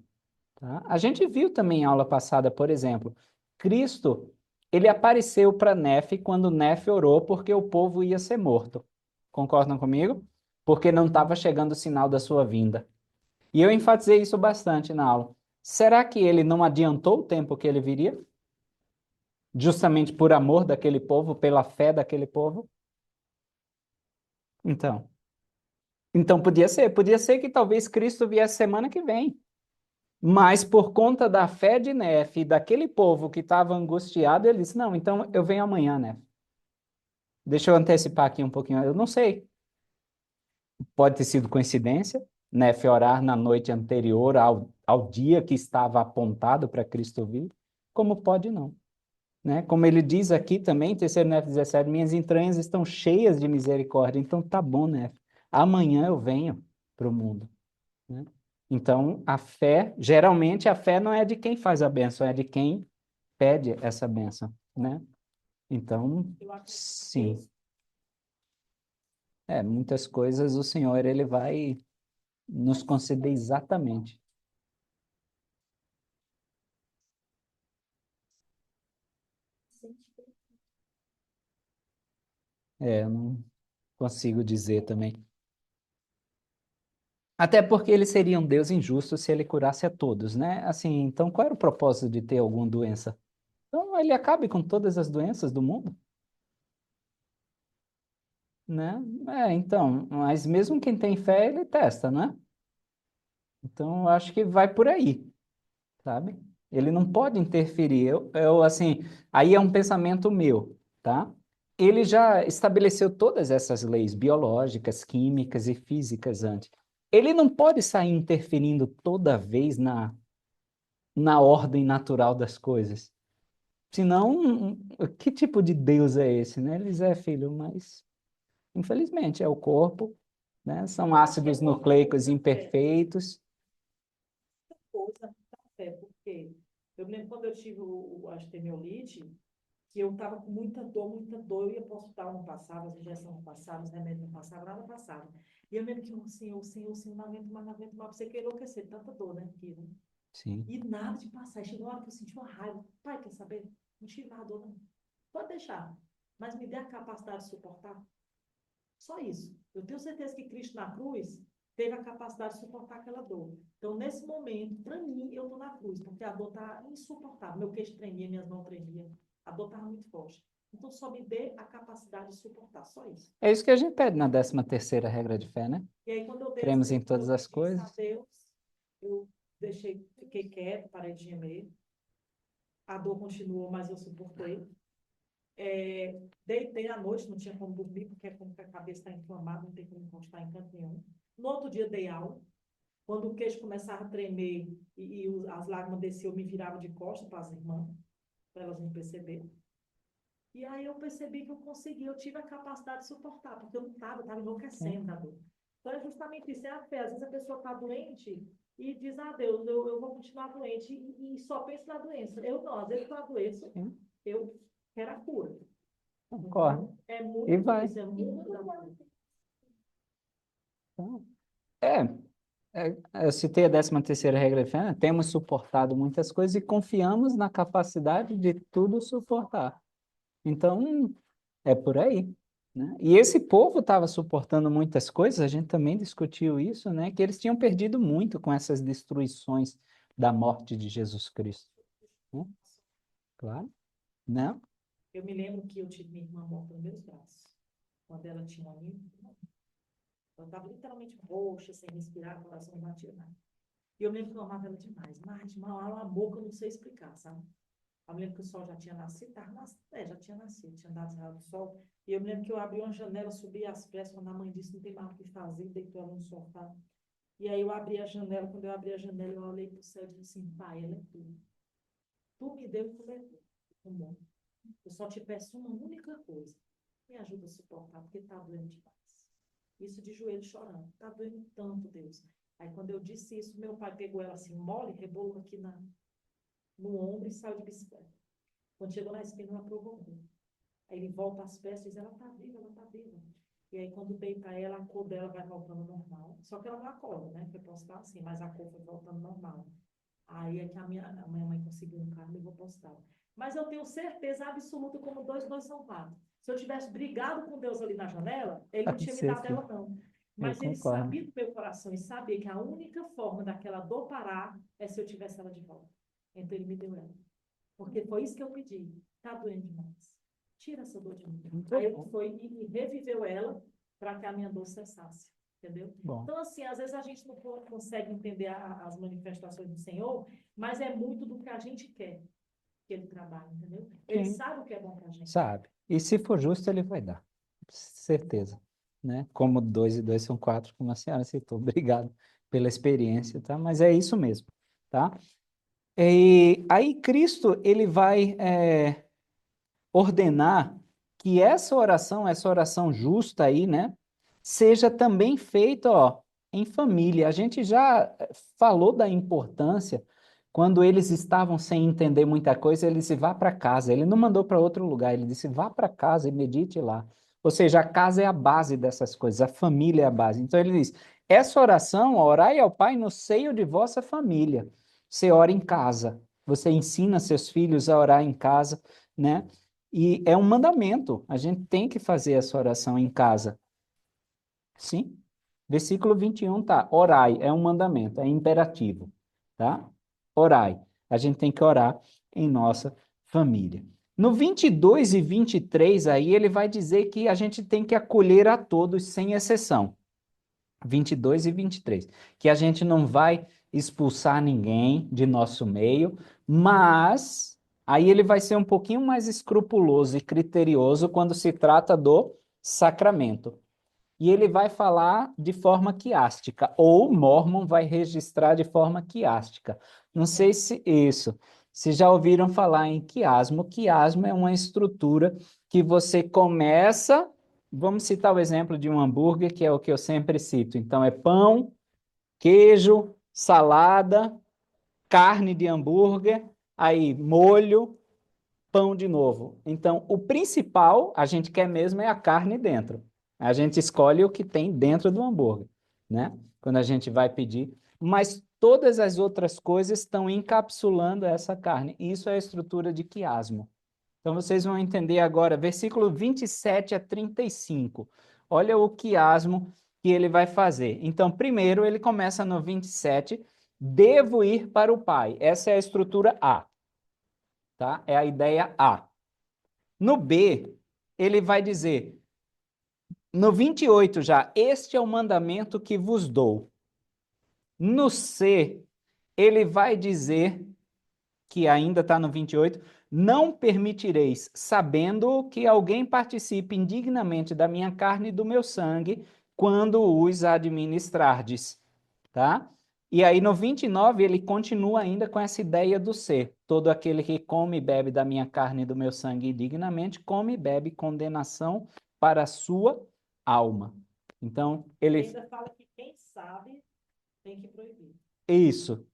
[SPEAKER 1] Tá? A gente viu também em aula passada, por exemplo, Cristo, ele apareceu para Nefe quando Nefe orou porque o povo ia ser morto. Concordam comigo? Porque não estava chegando o sinal da sua vinda. E eu enfatizei isso bastante na aula. Será que ele não adiantou o tempo que ele viria? Justamente por amor daquele povo, pela fé daquele povo? Então, então podia ser que talvez Cristo viesse semana que vem. Mas por conta da fé de Nefe e daquele povo que estava angustiado, ele disse: Não, então eu venho amanhã, Nefe. Deixa eu antecipar aqui um pouquinho. Eu não sei. Pode ter sido coincidência, Nefe orar na noite anterior ao dia que estava apontado para Cristo vir, como pode não. Né? Como ele diz aqui também, 3º Nefe 17, minhas entranhas estão cheias de misericórdia. Então tá bom, Nefe. Amanhã eu venho para o mundo. Né? Então, a fé, geralmente a fé não é de quem faz a bênção, é de quem pede essa bênção, né? Então, sim, muitas coisas o Senhor, ele vai nos conceder exatamente. Eu não consigo dizer também. Até porque ele seria um Deus injusto se ele curasse a todos, né? Assim, então qual era o propósito de ter alguma doença? Então ele acabe com todas as doenças do mundo, né? Então, mas mesmo quem tem fé, ele testa, né? Então eu acho que vai por aí, sabe? Ele não pode interferir. Assim, aí é um pensamento meu, tá? Ele já estabeleceu todas essas leis biológicas, químicas e físicas antes. Ele não pode sair interferindo toda vez na ordem natural das coisas. Senão, que tipo de Deus é esse, né? Eles filho, mas infelizmente é o corpo né? São
[SPEAKER 3] Eu acho que é
[SPEAKER 1] ácidos
[SPEAKER 3] muita
[SPEAKER 1] nucleicos
[SPEAKER 3] fé,
[SPEAKER 1] imperfeitos.
[SPEAKER 3] muita fé, porque eu me lembro quando eu tive o osteomielite, que eu estava com muita dor, eu ia para o hospital, não passava, as injeções não passavam, os remédios não passavam, nada passava. E eu lembro que eu, Senhor, não aguento mais, você quer enlouquecer, tanta dor, né, aqui, né?
[SPEAKER 1] Sim.
[SPEAKER 3] E nada de passar. E chegou uma hora que eu senti uma raiva. Pai, quer saber? Não tire mais a dor, não. Pode deixar, mas me dê a capacidade de suportar. Só isso. Eu tenho certeza que Cristo na cruz teve a capacidade de suportar aquela dor. Então, nesse momento, para mim, eu estou na cruz, porque a dor está insuportável. Meu queixo tremia, minhas mãos tremiam. A dor estava muito forte. Então, só me dê a capacidade de suportar. Só isso.
[SPEAKER 1] É isso que a gente pede na 13ª regra de fé, né?
[SPEAKER 3] E aí, quando eu dei,
[SPEAKER 1] Cremos em
[SPEAKER 3] quando
[SPEAKER 1] todas
[SPEAKER 3] eu
[SPEAKER 1] as
[SPEAKER 3] pedi isso a
[SPEAKER 1] coisas.
[SPEAKER 3] Deus, eu fiquei quieto, parei de gemer. A dor continuou, mas eu suportei. Deitei à noite, não tinha como dormir, porque é como que a cabeça está inflamada, não tem como encostar em canto nenhum. No outro dia dei aula. Quando o queixo começava a tremer e as lágrimas desciam, eu me virava de costas para as irmãs, para elas não perceberem. E aí eu percebi que eu consegui, eu tive a capacidade de suportar, porque eu estava enlouquecendo da dor. Então é justamente isso, é a fé. Às vezes a pessoa está doente e diz, Deus, eu vou continuar doente e só penso na doença. Eu não, às vezes eu adoeço,
[SPEAKER 1] Sim,
[SPEAKER 3] eu quero a cura.
[SPEAKER 1] concordo.
[SPEAKER 3] Então, é
[SPEAKER 1] E
[SPEAKER 3] muito
[SPEAKER 1] vai.
[SPEAKER 3] isso, é muito da fé.
[SPEAKER 1] Então, eu citei a 13ª regra de fé, né? Temos suportado muitas coisas e confiamos na capacidade de tudo suportar. Então, é por aí, né? E esse povo estava suportando muitas coisas, a gente também discutiu isso, né? Que eles tinham perdido muito com essas destruições da morte de Jesus Cristo, né? Claro, né?
[SPEAKER 3] Eu me lembro que eu tive minha irmã morta nos meus braços, quando ela tinha um ano. Ela estava literalmente roxa, sem respirar, o coração não batia nada. E eu me lembro que eu amava ela demais, mas um amor que eu não sei explicar, sabe? Eu me lembro que o sol já tinha nascido, já tinha nascido, tinha dado raios do sol. E eu me lembro que eu abri uma janela, subi as pressas, quando a mãe disse, não tem mais o que fazer, deitou ela no sofá. E aí eu abri a janela, quando eu abri a janela, eu olhei para o céu e disse assim, pai, ela é tudo. Tu me deu e tu levou. Bom, eu só te peço uma única coisa. Me ajuda a suportar, porque está doendo demais. Isso de joelho chorando. Está doendo tanto, Deus. Aí quando eu disse isso, meu pai pegou ela assim, mole, rebolou aqui no ombro e saiu de bicicleta. Quando chegou na esquina, ela provocou. Aí ele volta às peças e diz, ela está viva, ela está viva. E aí quando deita ela, a cor dela vai voltando ao normal. Só que ela não acorda, né? Que eu posso estar assim, mas a cor foi voltando ao normal. Aí é que a minha mãe conseguiu um carro e levou para o hospital. Mas eu tenho certeza absoluta como dois são quatro. Se eu tivesse brigado com Deus ali na janela, ele não
[SPEAKER 1] Pode
[SPEAKER 3] tinha me
[SPEAKER 1] ser,
[SPEAKER 3] dado
[SPEAKER 1] sim.
[SPEAKER 3] ela, não.
[SPEAKER 1] Eu
[SPEAKER 3] Mas ele
[SPEAKER 1] concordo.
[SPEAKER 3] sabia do meu coração e sabia que a única forma daquela dor parar é se eu tivesse ela de volta. Então ele me deu ela. Porque foi isso que eu pedi. Está doendo demais. Tira essa dor de mim.
[SPEAKER 1] Muito
[SPEAKER 3] Aí ele
[SPEAKER 1] bom.
[SPEAKER 3] foi e reviveu ela para que a minha dor cessasse. Entendeu?
[SPEAKER 1] Bom,
[SPEAKER 3] Então, assim, às vezes a gente não consegue entender as manifestações do Senhor, mas é muito do que a gente quer que ele trabalhe, entendeu? Ele
[SPEAKER 1] sim,
[SPEAKER 3] sabe o que é bom para a gente.
[SPEAKER 1] sabe. E se for justo, ele vai dar. Certeza, né? Como 2 e 2 são 4, como a senhora citou. Obrigado pela experiência, tá? Mas é isso mesmo, tá? E aí Cristo, ele vai ordenar que essa oração justa aí, né, seja também feita, ó, em família. A gente já falou da importância quando eles estavam sem entender muita coisa, ele disse vá para casa. Ele não mandou para outro lugar, ele disse vá para casa e medite lá. Ou seja, a casa é a base dessas coisas, a família é a base. Então ele diz: essa oração, orai ao Pai no seio de vossa família. Você ora em casa, você ensina seus filhos a orar em casa, né? E é um mandamento, a gente tem que fazer essa oração em casa. Sim? Versículo 21 tá, orai, é um mandamento, é imperativo, tá? Orai, a gente tem que orar em nossa família. No 22 e 23 aí ele vai dizer que a gente tem que acolher a todos sem exceção. 22 e 23, que a gente não vai expulsar ninguém de nosso meio, mas aí ele vai ser um pouquinho mais escrupuloso e criterioso quando se trata do sacramento. E ele vai falar de forma quiástica, ou Mormon vai registrar de forma quiástica. Não sei se isso. Se já ouviram falar em quiasmo, quiasmo é uma estrutura que você começa vamos citar o exemplo de um hambúrguer, que é o que eu sempre cito. Então, é pão, queijo, salada, carne de hambúrguer, aí molho, pão de novo. Então, o principal, a gente quer mesmo é a carne dentro. A gente escolhe o que tem dentro do hambúrguer, né? Quando a gente vai pedir. Mas todas as outras coisas estão encapsulando essa carne. Isso é a estrutura de quiasmo. Então, vocês vão entender agora, versículo 27 a 35. Olha o quiasmo que ele vai fazer. Então, primeiro, ele começa no 27, devo ir para o Pai. Essa é a estrutura A, tá? É a ideia A. No B, ele vai dizer, no 28 já, este é o mandamento que vos dou. No C, ele vai dizer, que ainda está no 28, não permitireis, sabendo que alguém participe indignamente da minha carne e do meu sangue, quando os administrardes, tá? E aí no 29 ele continua ainda com essa ideia do ser. Todo aquele que come e bebe da minha carne e do meu sangue indignamente, come e bebe condenação para a sua alma. Então,
[SPEAKER 3] Ele
[SPEAKER 1] ele...
[SPEAKER 3] ainda fala que quem sabe tem que proibir.
[SPEAKER 1] Isso.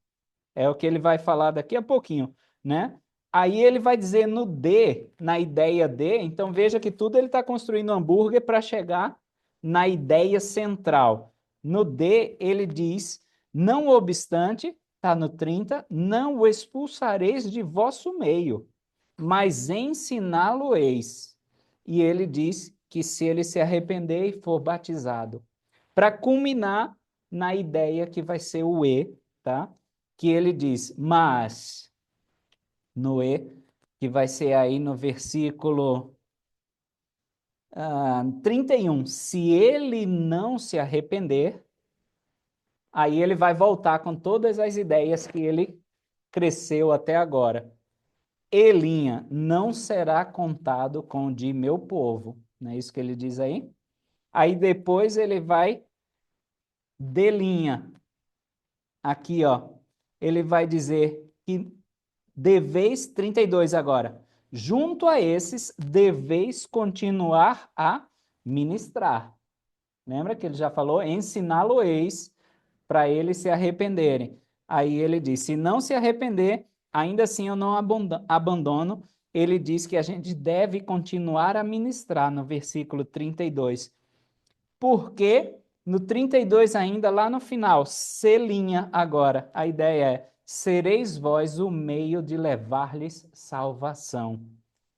[SPEAKER 1] É o que ele vai falar daqui a pouquinho, né? Aí ele vai dizer no D, na ideia D, então veja que tudo ele está construindo hambúrguer para chegar na ideia central. No D, ele diz, não obstante, está no 30, não o expulsareis de vosso meio, mas ensiná-lo-eis. E ele diz que se ele se arrepender e for batizado, para culminar na ideia que vai ser o E, tá? Que ele diz, mas, Noé, que vai ser aí no versículo 31, se ele não se arrepender, aí ele vai voltar com todas as ideias que ele cresceu até agora. Elinha não será contado com o de meu povo, não é isso que ele diz aí? Aí depois ele vai delinha, aqui ó, ele vai dizer que deveis, 32 agora, junto a esses, deveis continuar a ministrar. Lembra que ele já falou? Ensiná-lo-eis para eles se arrependerem. Aí ele diz: se não se arrepender, ainda assim eu não abandono. Ele diz que a gente deve continuar a ministrar no versículo 32. Porque no 32 ainda, lá no final, selinha agora, a ideia é, sereis vós o meio de levar-lhes salvação.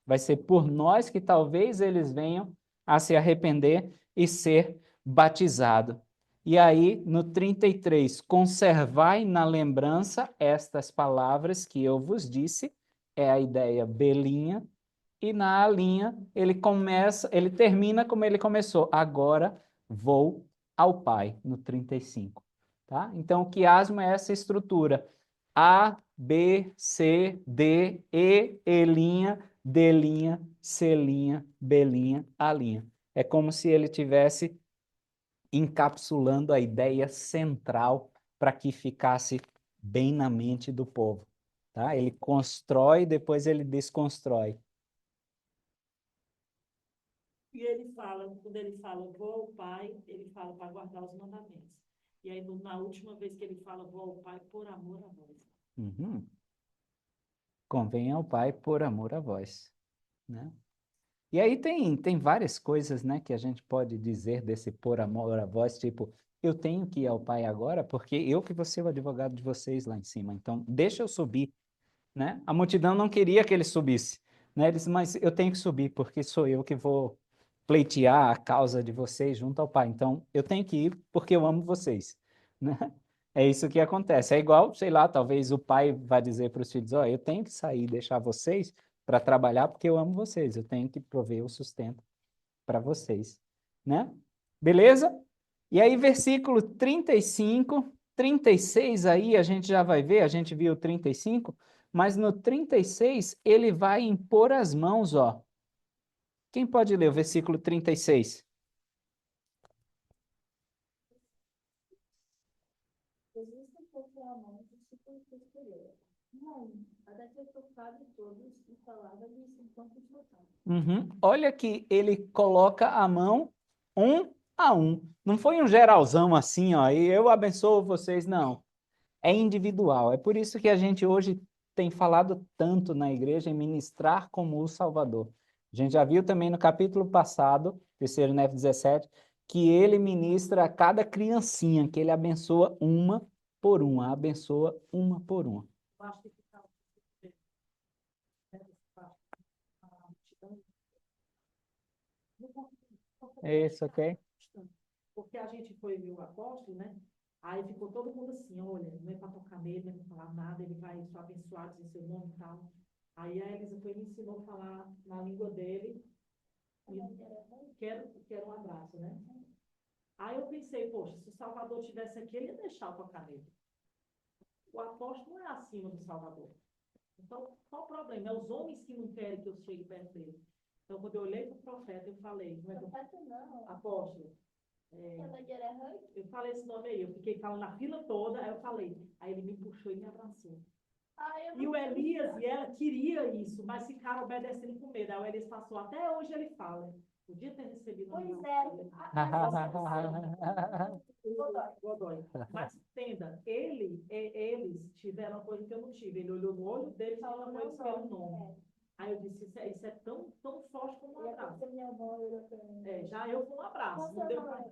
[SPEAKER 1] Vai ser por nós que talvez eles venham a se arrepender e ser batizado. E aí, no 33, conservai na lembrança estas palavras que eu vos disse, é a ideia belinha, e na linha ele começa, ele termina como ele começou. Agora vou ao Pai, no 35. Tá? Então, o quiasmo é essa estrutura. A, B, C, D, E linha, D linha, C linha, B linha, A linha. É como se ele tivesse encapsulando a ideia central para que ficasse bem na mente do povo. Tá? Ele constrói, depois ele desconstrói.
[SPEAKER 3] E ele fala, quando ele fala, vou ao Pai, ele fala para guardar os mandamentos. E aí, na última vez que ele fala, vou ao Pai por amor a vós.
[SPEAKER 1] Uhum. Convém ao Pai por amor a vós, né? E aí tem várias coisas, né, que a gente pode dizer desse por amor a vós, tipo, eu tenho que ir ao Pai agora porque eu que vou ser o advogado de vocês lá em cima, então deixa eu subir, né? A multidão não queria que ele subisse, né? Ele disse, mas eu tenho que subir porque sou eu que vou pleitear a causa de vocês junto ao Pai, então eu tenho que ir porque eu amo vocês, né? É isso que acontece. É igual, sei lá, talvez o pai vai dizer para os filhos, ó, eu tenho que sair e deixar vocês para trabalhar porque eu amo vocês, eu tenho que prover o sustento para vocês, né? Beleza? E aí, versículo 35, 36 aí a gente já vai ver, a gente viu o 35, mas no 36 ele vai impor as mãos, ó. Quem pode ler o versículo 36?
[SPEAKER 2] Jesus tocou sua mão e se escolheu. Não, Até que tocava em todos e falava-lhes enquanto os botava.
[SPEAKER 1] Olha que ele coloca a mão um a um. Não foi um geralzão assim, ó, e eu abençoo vocês, não. É individual. É por isso que a gente hoje tem falado tanto na igreja em ministrar como o Salvador. A gente já viu também no capítulo passado, terceiro Nef 17, que ele ministra a cada criancinha, que ele abençoa uma por uma, abençoa uma por uma.
[SPEAKER 3] Eu acho que ficava nessa parte, a multidão,
[SPEAKER 1] É isso, ok?
[SPEAKER 3] porque a gente foi ver o apóstolo, né? Aí ficou todo mundo assim, olha, não é para tocar nele, não é para falar nada, ele vai só abençoar, dizer seu nome e tal. Aí a Elisa foi e me ensinou a falar na língua dele, quero um abraço, né? Aí eu pensei, poxa, se o Salvador tivesse aqui, ele ia deixar eu tocar nele. O apóstolo não é acima do Salvador. Então, qual o problema? É os homens que não querem que eu chegue perto dele. Então, quando eu olhei para o profeta, eu falei, como é que eu...
[SPEAKER 2] Profeta não.
[SPEAKER 3] Apóstolo, eu falei esse nome aí, eu fiquei falando na fila toda, aí eu falei. Aí ele me puxou e me abraçou. E o Elias e ela queria isso, mas ficaram obedecendo com medo. Aí o Elias passou, até hoje ele fala. Podia ter recebido
[SPEAKER 2] Pois
[SPEAKER 3] um Godoy. Mas entenda, eles tiveram uma coisa que eu não tive. Ele olhou no olho dele e falou com eles pelo nome. Aí eu disse, isso é tão, tão forte como um abraço. Já eu com um abraço. Não deu pra...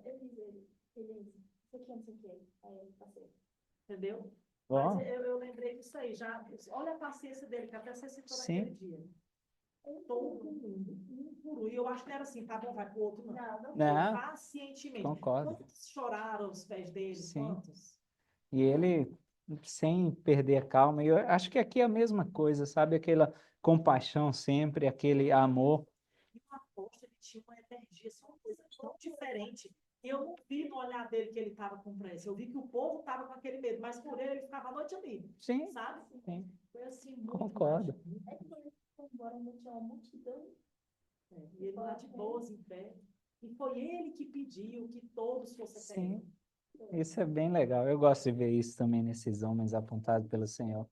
[SPEAKER 3] Entendeu?
[SPEAKER 1] Bom,
[SPEAKER 3] Mas eu lembrei disso aí. Já, olha a paciência dele, que até você citou
[SPEAKER 1] sim.
[SPEAKER 3] naquele dia. Todo mundo, um por um. E eu acho que não era assim, tá bom, vai pro outro, não.
[SPEAKER 1] Não,
[SPEAKER 3] Pacientemente.
[SPEAKER 1] concordo.
[SPEAKER 3] Quantos choraram aos pés dele?
[SPEAKER 1] Sim.
[SPEAKER 3] Quantos?
[SPEAKER 1] E ele, sem perder a calma, e eu acho que aqui é a mesma coisa, sabe? Aquela compaixão sempre, aquele amor.
[SPEAKER 3] E o apóstolo, ele tinha uma energia, assim, uma coisa tão diferente. Eu não vi no olhar dele que ele estava com pressa. Eu vi que o povo estava com aquele medo, mas por ele ficava a noite ali.
[SPEAKER 1] Sim,
[SPEAKER 3] Sabe?
[SPEAKER 1] sim,
[SPEAKER 3] Foi assim, muito
[SPEAKER 1] concordo.
[SPEAKER 3] mágico, muito mágico.
[SPEAKER 2] Embora não tinha uma multidão.
[SPEAKER 3] E ele lá de boas, em pé. E foi ele que pediu que todos fossem até
[SPEAKER 1] Sim,
[SPEAKER 3] ele.
[SPEAKER 1] isso é bem legal. Eu gosto de ver isso também nesses homens apontados pelo Senhor.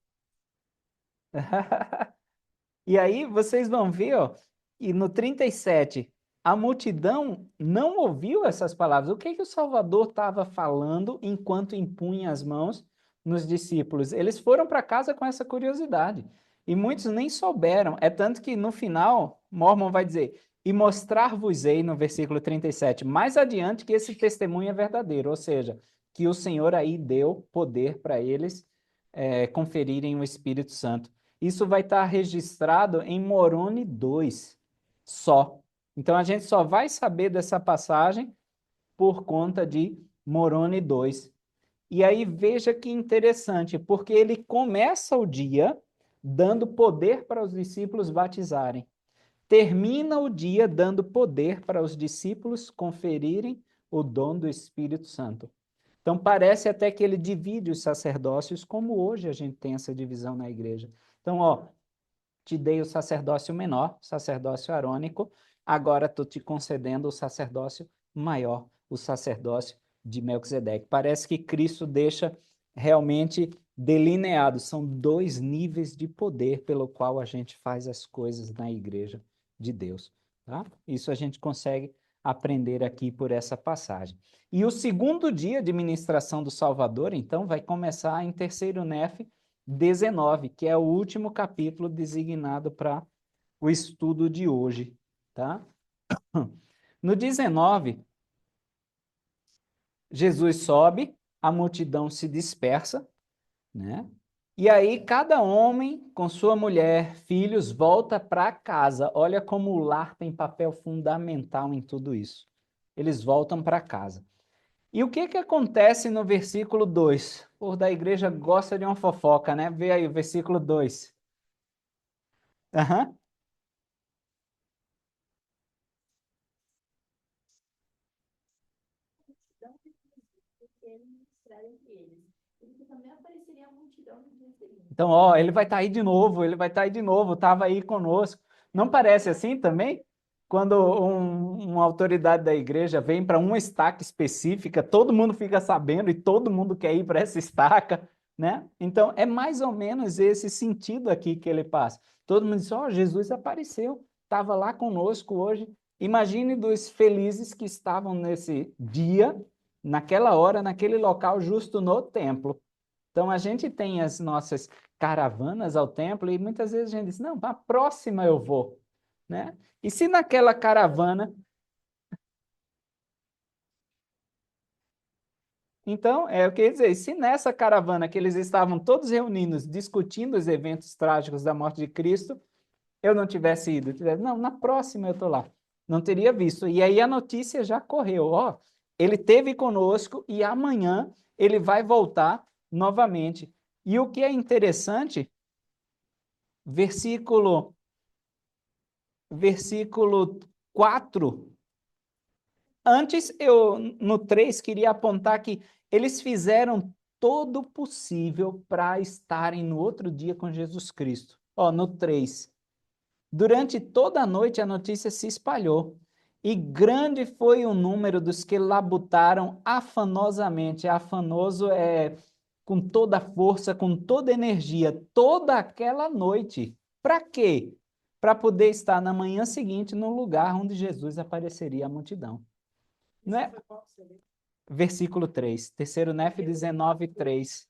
[SPEAKER 1] E aí vocês vão ver, ó, e no 37, a multidão não ouviu essas palavras. O que que o Salvador estava falando enquanto impunha as mãos nos discípulos? Eles foram para casa com essa curiosidade. E muitos nem souberam. É tanto que no final, Mormon vai dizer: e mostrar-vos-ei, no versículo 37, mais adiante, que esse testemunho é verdadeiro. Ou seja, que o Senhor aí deu poder para eles conferirem o Espírito Santo. Isso vai estar registrado em Moroni 2 só. Então a gente só vai saber dessa passagem por conta de Moroni 2. E aí veja que interessante, porque ele começa o dia dando poder para os discípulos batizarem. Termina o dia dando poder para os discípulos conferirem o dom do Espírito Santo. Então parece até que ele divide os sacerdócios, como hoje a gente tem essa divisão na igreja. Então, ó, te dei o sacerdócio menor, sacerdócio arônico, agora estou te concedendo o sacerdócio maior, o sacerdócio de Melquisedeque. Parece que Cristo deixa realmente delineado, são dois níveis de poder pelo qual a gente faz as coisas na igreja de Deus. Tá? Isso a gente consegue aprender aqui por essa passagem. E o segundo dia de ministração do Salvador, então, vai começar em terceiro Nef 19, que é o último capítulo designado para o estudo de hoje, tá? No 19, Jesus sobe, a multidão se dispersa, né? E aí cada homem com sua mulher, filhos, volta para casa. Olha como o lar tem papel fundamental em tudo isso. Eles voltam para casa. E o que que acontece no versículo 2? O da igreja gosta de uma fofoca, né? Vê aí o versículo 2. Aham.
[SPEAKER 2] Porque ele ministrar entre eles. E também apareceria a multidão no dia seguinte.
[SPEAKER 1] Então, ó, ele vai estar aí de novo, ele vai estar aí de novo, estava aí conosco. Não parece assim também? Quando uma autoridade da igreja vem para uma estaca específica, todo mundo fica sabendo e todo mundo quer ir para essa estaca. né? Então, é mais ou menos esse sentido aqui que ele passa. Todo mundo diz, ó, Jesus apareceu, estava lá conosco hoje. Imagine dos felizes que estavam nesse dia, naquela hora, naquele local, justo no templo. Então, a gente tem as nossas caravanas ao templo e muitas vezes a gente diz, não, para a próxima eu vou, né? E se naquela caravana... Então, eu queria dizer, se nessa caravana que eles estavam todos reunidos discutindo os eventos trágicos da morte de Cristo, eu não tivesse ido, não, na próxima eu estou lá. Não teria visto. E aí a notícia já correu, ó, ele esteve conosco e amanhã ele vai voltar novamente. E o que é interessante, versículo 4. Antes, eu, no 3 queria apontar que eles fizeram todo o possível para estarem no outro dia com Jesus Cristo. Ó, no 3. Durante toda a noite a notícia se espalhou, e grande foi o número dos que labutaram afanosamente. Afanoso é com toda a força, com toda a energia, toda aquela noite. Para quê? Para poder estar na manhã seguinte no lugar onde Jesus apareceria à multidão. Não é? Versículo 3, terceiro Nef 19, 3.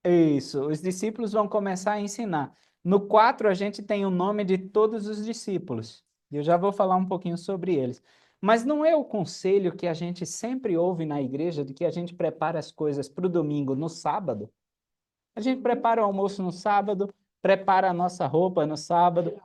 [SPEAKER 1] Isso, os discípulos vão começar a ensinar. No 4, a gente tem o nome de todos os discípulos. E eu já vou falar um pouquinho sobre eles. Mas não é o conselho que a gente sempre ouve na igreja de que a gente prepara as coisas para o domingo no sábado? A gente prepara o almoço no sábado, prepara a nossa roupa no sábado.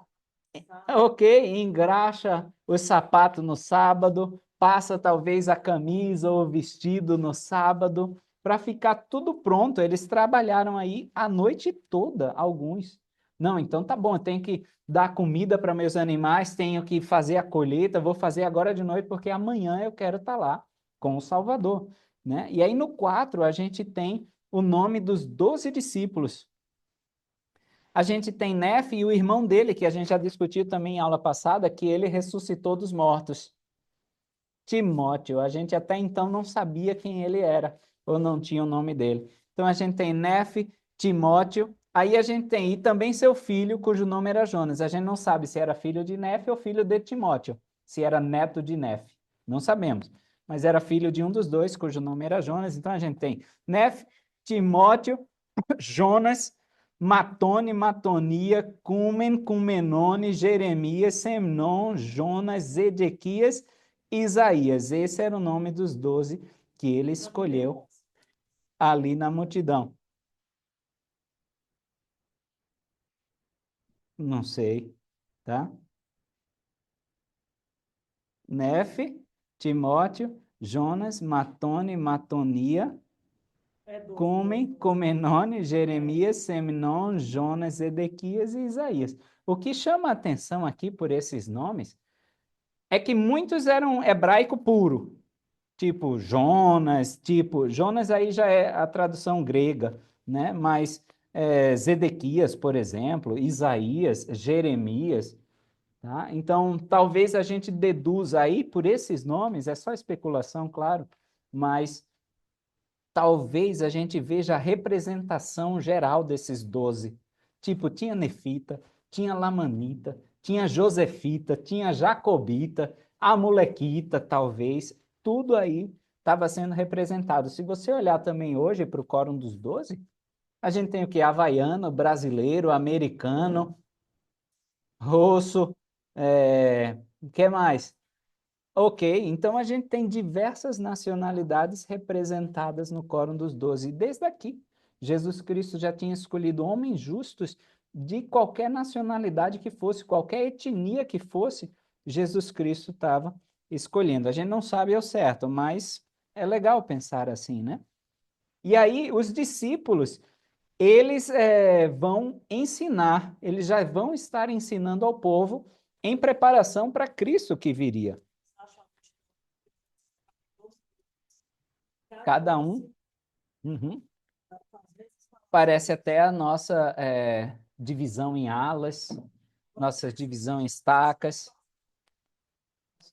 [SPEAKER 1] Ok, engraxa o sapato no sábado, passa talvez a camisa ou o vestido no sábado, para ficar tudo pronto. Eles trabalharam aí a noite toda, alguns. Não, então tá bom, eu tenho que dar comida para meus animais, tenho que fazer a colheita, vou fazer agora de noite, porque amanhã eu quero estar lá com o Salvador, né? E aí no 4 a gente tem o nome dos 12 discípulos. A gente tem Nefe e o irmão dele, que a gente já discutiu também em aula passada, que ele ressuscitou dos mortos. Timóteo, a gente até então não sabia quem ele era, ou não tinha o nome dele. Então a gente tem Nefe, Timóteo, aí a gente tem e também seu filho, cujo nome era Jonas. A gente não sabe se era filho de Nefe ou filho de Timóteo, se era neto de Nefe. Não sabemos, mas era filho de um dos dois, cujo nome era Jonas. Então a gente tem Nefe, Timóteo, Jonas, Matone, Matonia, Cúmen, Cumenone, Jeremias, Semnon, Jonas, Zedequias e Isaías. Esse era o nome dos 12 que ele escolheu ali na multidão. Não sei, tá? Nefe, Timóteo, Jonas, Matone, Matonia, Cúmen, Comenone, Jeremias, Semnon, Jonas, Zedequias e Isaías. O que chama a atenção aqui por esses nomes é que muitos eram hebraico puro, tipo Jonas aí já é a tradução grega, né? Mas Zedequias, por exemplo, Isaías, Jeremias, tá? Então, talvez a gente deduza aí por esses nomes, é só especulação, claro, mas talvez a gente veja a representação geral desses 12. Tipo, tinha Nefita, tinha Lamanita, tinha Josefita, tinha Jacobita, a Molequita, talvez, tudo aí estava sendo representado. Se você olhar também hoje para o Quórum dos 12, a gente tem o que? Havaiano, brasileiro, americano, russo, o que mais? Ok, então a gente tem diversas nacionalidades representadas no Quórum dos 12. Desde aqui, Jesus Cristo já tinha escolhido homens justos de qualquer nacionalidade que fosse, qualquer etnia que fosse, Jesus Cristo estava escolhendo. A gente não sabe ao certo, mas é legal pensar assim, né? E aí, os discípulos, eles vão ensinar, eles já vão estar ensinando ao povo em preparação para Cristo que viria. Cada um. Uhum. Parece até a nossa divisão em alas, nossa divisão em estacas.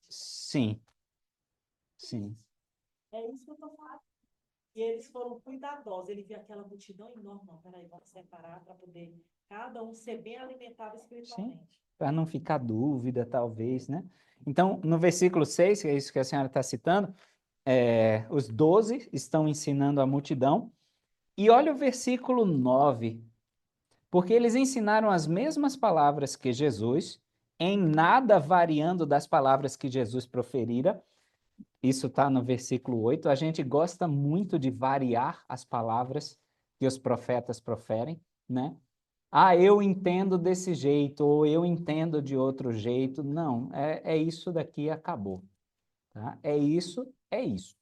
[SPEAKER 1] Sim, sim.
[SPEAKER 3] É isso que eu estou falando. E eles foram cuidadosos. Ele viu aquela multidão enorme. Não, peraí, vamos separar para poder cada um ser bem alimentado
[SPEAKER 1] Sim,
[SPEAKER 3] espiritualmente.
[SPEAKER 1] para não ficar dúvida, talvez, né? Então, no versículo 6, que é isso que a senhora está citando, os 12 estão ensinando a multidão. E olha o versículo 9, porque eles ensinaram as mesmas palavras que Jesus, em nada variando das palavras que Jesus proferira. Isso está no versículo 8. A gente gosta muito de variar as palavras que os profetas proferem, né? Ah, eu entendo desse jeito, ou eu entendo de outro jeito. Não, é isso daqui, acabou. Tá? É isso, é isso.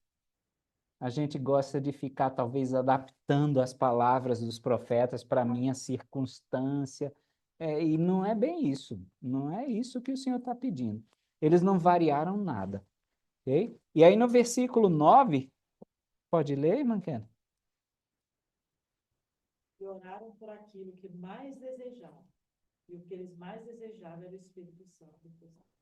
[SPEAKER 1] A gente gosta de ficar, talvez, adaptando as palavras dos profetas para a minha circunstância. E não é bem isso. Não é isso que o Senhor está pedindo. Eles não variaram nada. Ok? E aí, no versículo 9, pode ler, irmã Ken?
[SPEAKER 3] E oraram por aquilo que mais desejavam. E o que eles mais desejavam era o Espírito Santo.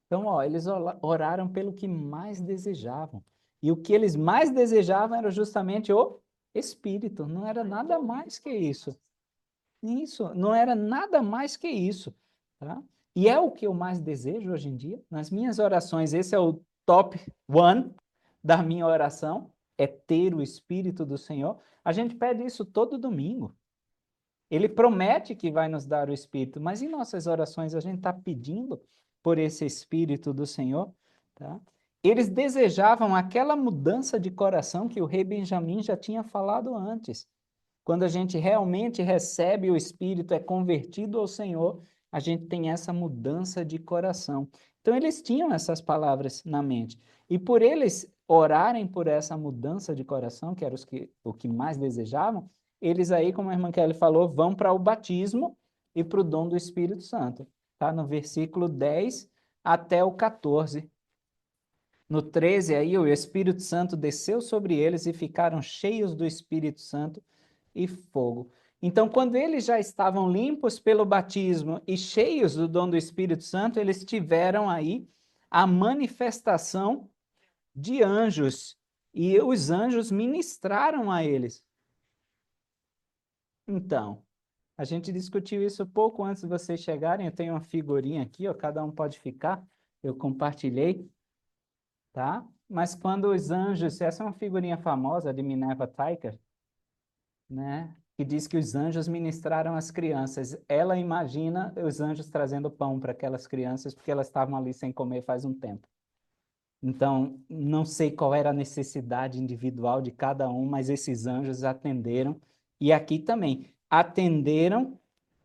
[SPEAKER 1] Então, ó, eles oraram pelo que mais desejavam. E o que eles mais desejavam era justamente o Espírito. Não era nada mais que isso. Isso, não era nada mais que isso, tá? E é o que eu mais desejo hoje em dia. Nas minhas orações, esse é o top one da minha oração, é ter o Espírito do Senhor. A gente pede isso todo domingo. Ele promete que vai nos dar o Espírito, mas em nossas orações a gente está pedindo por esse Espírito do Senhor, tá? Eles desejavam aquela mudança de coração que o rei Benjamim já tinha falado antes. Quando a gente realmente recebe o Espírito, é convertido ao Senhor, a gente tem essa mudança de coração. Então, eles tinham essas palavras na mente. E por eles orarem por essa mudança de coração, que era o que mais desejavam, eles aí, como a irmã Kelly falou, vão para o batismo e para o dom do Espírito Santo. Tá? No versículo 10 até o 14. No 13, aí, o Espírito Santo desceu sobre eles e ficaram cheios do Espírito Santo e fogo. Então, quando eles já estavam limpos pelo batismo e cheios do dom do Espírito Santo, eles tiveram aí a manifestação de anjos. E os anjos ministraram a eles. Então, a gente discutiu isso pouco antes de vocês chegarem. Eu tenho uma figurinha aqui, ó, cada um pode ficar. Eu compartilhei, tá? Mas quando os anjos, essa é uma figurinha famosa de Minerva Teicher, né? Que diz que os anjos ministraram às crianças. Ela imagina os anjos trazendo pão para aquelas crianças, porque elas estavam ali sem comer faz um tempo. Então, não sei qual era a necessidade individual de cada um, mas esses anjos atenderam, e aqui também, atenderam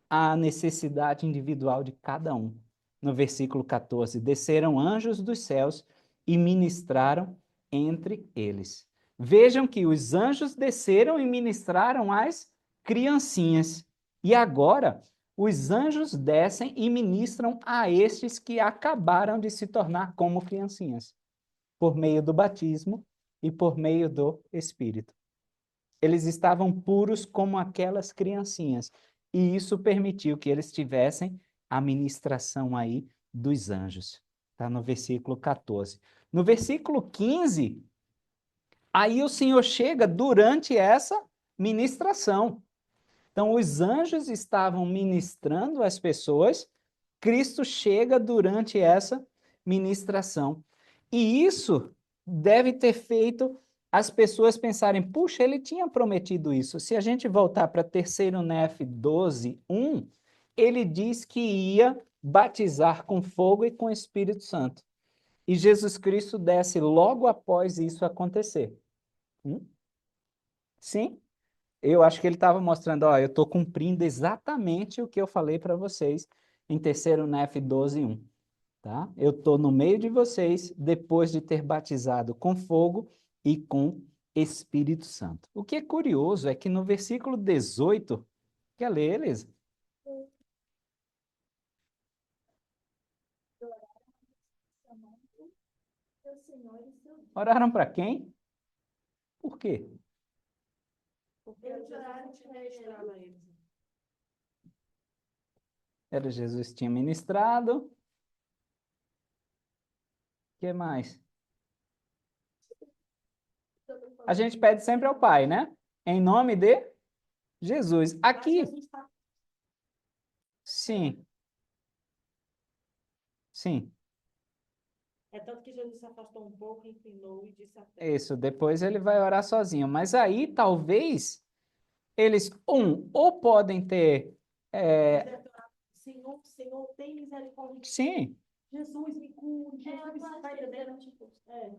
[SPEAKER 1] à necessidade individual de cada um. No versículo 14, desceram anjos dos céus e ministraram entre eles. Vejam que os anjos desceram e ministraram às criancinhas. E agora, os anjos descem e ministram a estes que acabaram de se tornar como criancinhas, por meio do batismo e por meio do Espírito. Eles estavam puros como aquelas criancinhas. E isso permitiu que eles tivessem a ministração aí dos anjos. Está no versículo 14. No versículo 15, aí o Senhor chega durante essa ministração. Então, os anjos estavam ministrando às pessoas, Cristo chega durante essa ministração. E isso deve ter feito as pessoas pensarem: puxa, ele tinha prometido isso. Se a gente voltar para 3º Nef 12:1, ele diz que ia batizar com fogo e com Espírito Santo. E Jesus Cristo desce logo após isso acontecer. Sim? Eu acho que ele estava mostrando, ó, eu estou cumprindo exatamente o que eu falei para vocês em 3º Nef 12:1, tá? Eu estou no meio de vocês depois de ter batizado com fogo e com Espírito Santo. O que é curioso é que no versículo 18, quer ler, Elisa?
[SPEAKER 2] Seu Senhor e seu Deus.
[SPEAKER 1] Oraram para quem? Por quê?
[SPEAKER 3] Porque eles oraram tinha ministrado a eles.
[SPEAKER 1] Era Jesus tinha ministrado. O que mais? a gente pede sempre ao Pai, né? Em nome de Jesus.
[SPEAKER 3] Mas
[SPEAKER 1] Aqui,
[SPEAKER 3] Jesus está
[SPEAKER 1] sim, sim.
[SPEAKER 3] É tanto que Jesus se afastou um pouco, inclinou e disse a terra.
[SPEAKER 1] Isso, depois ele vai orar sozinho. Mas aí, talvez, eles, ou podem ter,
[SPEAKER 3] Ele
[SPEAKER 1] é,
[SPEAKER 3] deve ter orado, Senhor, Senhor, tem misericórdia de mim.
[SPEAKER 1] sim,
[SPEAKER 3] Jesus, me cure.
[SPEAKER 2] É, eu
[SPEAKER 3] Jesus,
[SPEAKER 2] tô
[SPEAKER 3] tá entendendo?
[SPEAKER 2] tipo,
[SPEAKER 3] É.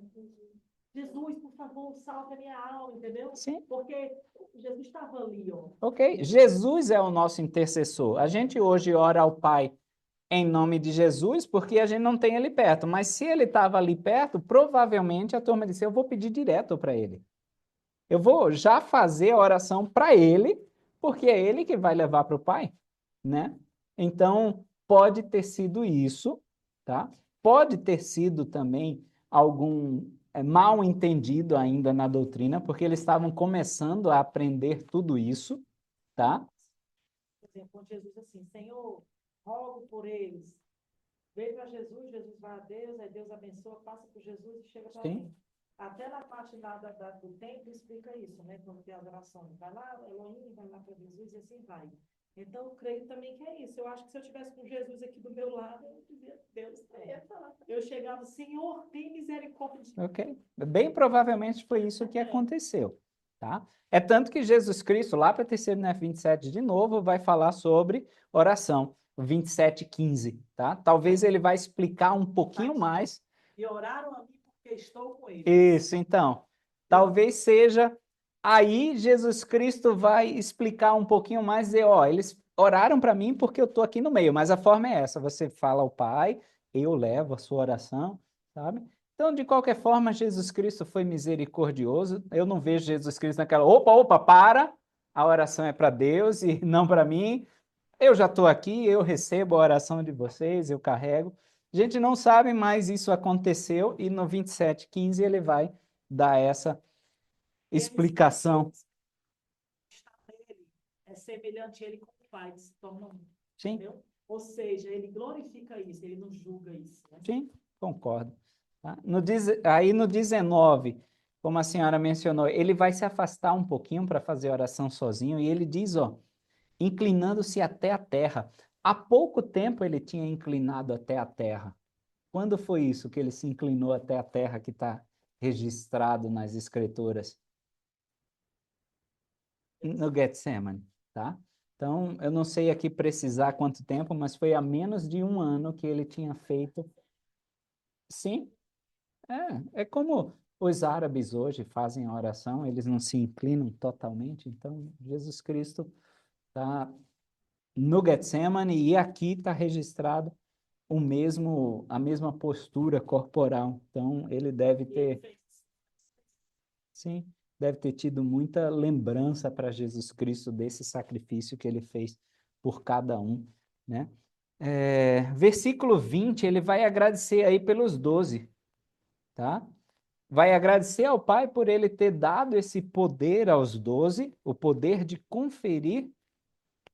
[SPEAKER 3] Jesus, por favor, salve a minha alma, entendeu?
[SPEAKER 1] sim.
[SPEAKER 3] Porque Jesus estava ali, ó.
[SPEAKER 1] Ok? Jesus é o nosso intercessor. A gente hoje ora ao Pai em nome de Jesus porque a gente não tem ele perto. Mas se ele estava ali perto, provavelmente a turma disse: Eu vou pedir direto para ele. Eu vou já fazer a oração para ele, porque é ele que vai levar para o Pai, né? Então, pode ter sido isso, tá? Pode ter sido também algum mal entendido ainda na doutrina, porque eles estavam começando a aprender tudo isso, tá?
[SPEAKER 3] Por exemplo, quando Jesus assim, Senhor, rogo por eles. Veio para Jesus, Jesus vai a Deus, aí Deus abençoa, passa por Jesus e chega para
[SPEAKER 1] Sim.
[SPEAKER 3] mim. Até na parte lá do templo explica isso, né? Quando tem as orações. Vai lá, Elohim, vai lá para Jesus e assim vai. Então, eu creio também que é isso. Eu acho que se eu tivesse com Jesus aqui do meu lado, eu dizia, Deus, eu chegava, Senhor, tem misericórdia de mim.
[SPEAKER 1] Ok? Bem provavelmente foi isso que aconteceu, tá? É tanto que Jesus Cristo, lá para 3º Nef 27 de novo, vai falar sobre oração, 27:15, tá? Talvez ele vai explicar um pouquinho mais.
[SPEAKER 3] E oraram a mim porque estou com eles.
[SPEAKER 1] Isso, então. Talvez seja aí Jesus Cristo vai explicar um pouquinho mais, dizer, ó, eles oraram para mim porque eu estou aqui no meio, mas a forma é essa, você fala ao Pai, eu levo a sua oração, sabe? Então, de qualquer forma, Jesus Cristo foi misericordioso. Eu não vejo Jesus Cristo naquela, opa, opa, para, a oração é para Deus e não para mim. Eu já estou aqui, eu recebo a oração de vocês, eu carrego. A gente não sabe, mas isso aconteceu e no 27:15 ele vai dar essa
[SPEAKER 3] E ele
[SPEAKER 1] explicação.
[SPEAKER 3] está nele, é semelhante a ele como o Pai, que se torna um.
[SPEAKER 1] Sim,
[SPEAKER 3] Entendeu? Ou seja, ele glorifica isso, ele não julga isso. Né?
[SPEAKER 1] sim, concordo. Tá? Aí no 19, como a senhora mencionou, ele vai se afastar um pouquinho para fazer oração sozinho e ele diz, ó, inclinando-se até a terra. Há pouco tempo ele tinha inclinado até a terra. Quando foi isso que ele se inclinou até a terra que está registrado nas escrituras? No Getsemane, tá? Então, eu não sei aqui precisar quanto tempo, mas foi há menos de um ano que ele tinha feito. Sim, é como os árabes hoje fazem a oração, eles não se inclinam totalmente. Então, Jesus Cristo está no Getsemane e aqui está registrado a mesma postura corporal. Então, ele deve
[SPEAKER 3] E ele
[SPEAKER 1] ter,
[SPEAKER 3] fez.
[SPEAKER 1] sim, deve ter tido muita lembrança para Jesus Cristo desse sacrifício que ele fez por cada um, né? Versículo 20, ele vai agradecer aí pelos 12, tá? Vai agradecer ao Pai por ele ter dado esse poder aos 12, o poder de conferir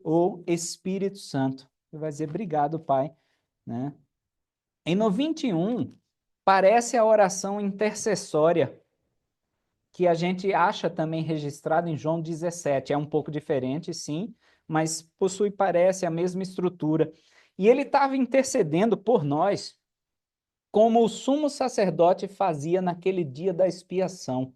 [SPEAKER 1] o Espírito Santo. Ele vai dizer, obrigado, Pai, né? E no 21, parece a oração intercessória, que a gente acha também registrado em João 17. É um pouco diferente, sim, mas possui, parece, a mesma estrutura. E ele estava intercedendo por nós, como o sumo sacerdote fazia naquele dia da expiação,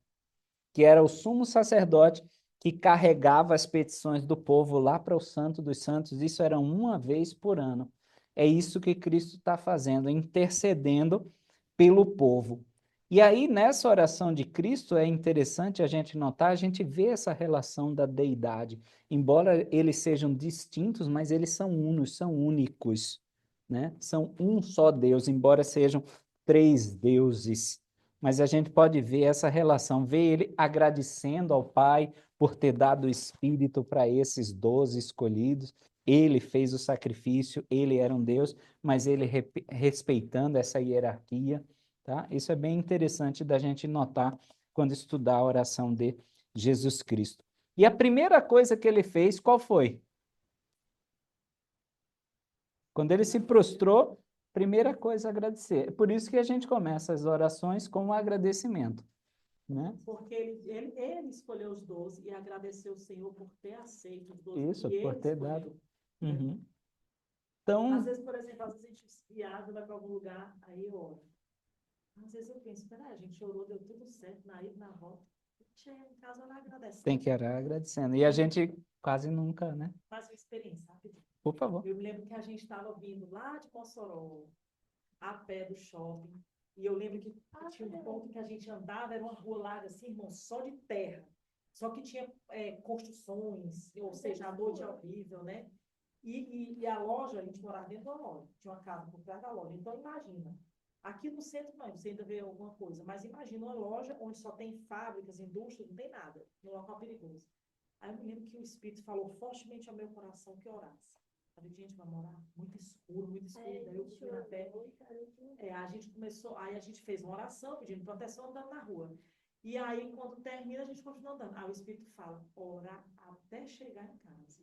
[SPEAKER 1] que era o sumo sacerdote que carregava as petições do povo lá para o Santo dos Santos. Isso era uma vez por ano. É isso que Cristo está fazendo, intercedendo pelo povo. E aí, nessa oração de Cristo, é interessante a gente notar, a gente vê essa relação da deidade. Embora eles sejam distintos, mas eles são unos, são únicos, né? São um só Deus, embora sejam três deuses. Mas a gente pode ver essa relação, ver ele agradecendo ao Pai por ter dado o Espírito para esses 12 escolhidos. Ele fez o sacrifício, ele era um Deus, mas ele respeitando essa hierarquia. Tá? Isso é bem interessante da gente notar quando estudar a oração de Jesus Cristo. E a primeira coisa que ele fez, qual foi? Quando ele se prostrou, primeira coisa, agradecer. É por isso que a gente começa as orações com um agradecimento, né?
[SPEAKER 3] Porque ele escolheu os 12 e agradeceu o Senhor por ter aceito os 12
[SPEAKER 1] Isso,
[SPEAKER 3] que
[SPEAKER 1] por
[SPEAKER 3] ele
[SPEAKER 1] ter dado.
[SPEAKER 3] escolheu, né?
[SPEAKER 1] Uhum.
[SPEAKER 3] Às
[SPEAKER 1] Então,
[SPEAKER 3] vezes, por exemplo, às vezes a gente viaja, vai para algum lugar, aí ora. Às vezes eu penso, peraí, a gente orou, deu tudo certo, na ida, na volta. A gente chega em casa lá
[SPEAKER 1] tem
[SPEAKER 3] agradecendo.
[SPEAKER 1] que orar agradecendo. E a gente quase nunca, né?
[SPEAKER 3] Faz uma experiência, rapidinho.
[SPEAKER 1] Por favor.
[SPEAKER 3] Eu me lembro que a gente estava vindo lá de Mossoró, a pé do shopping, e eu lembro que tinha um ponto que a gente andava, era uma rua larga assim, irmão, só de terra. Só que tinha construções, ou seja, a noite é horrível, né? E a loja, a gente morava dentro da loja, tinha uma casa por trás da loja. Então, imagina, aqui no centro não, você ainda vê alguma coisa, mas imagina uma loja onde só tem fábricas, indústrias, não tem nada, num local perigoso. Aí eu me lembro que o Espírito falou fortemente ao meu coração que orasse. Falei, gente, vai morar muito escuro, muito escuro. Daí eu fui na pé. A gente começou, aí a gente fez uma oração, pedindo proteção, andando na rua. E aí, quando termina, a gente continua andando. Aí o Espírito fala, orar até chegar em casa.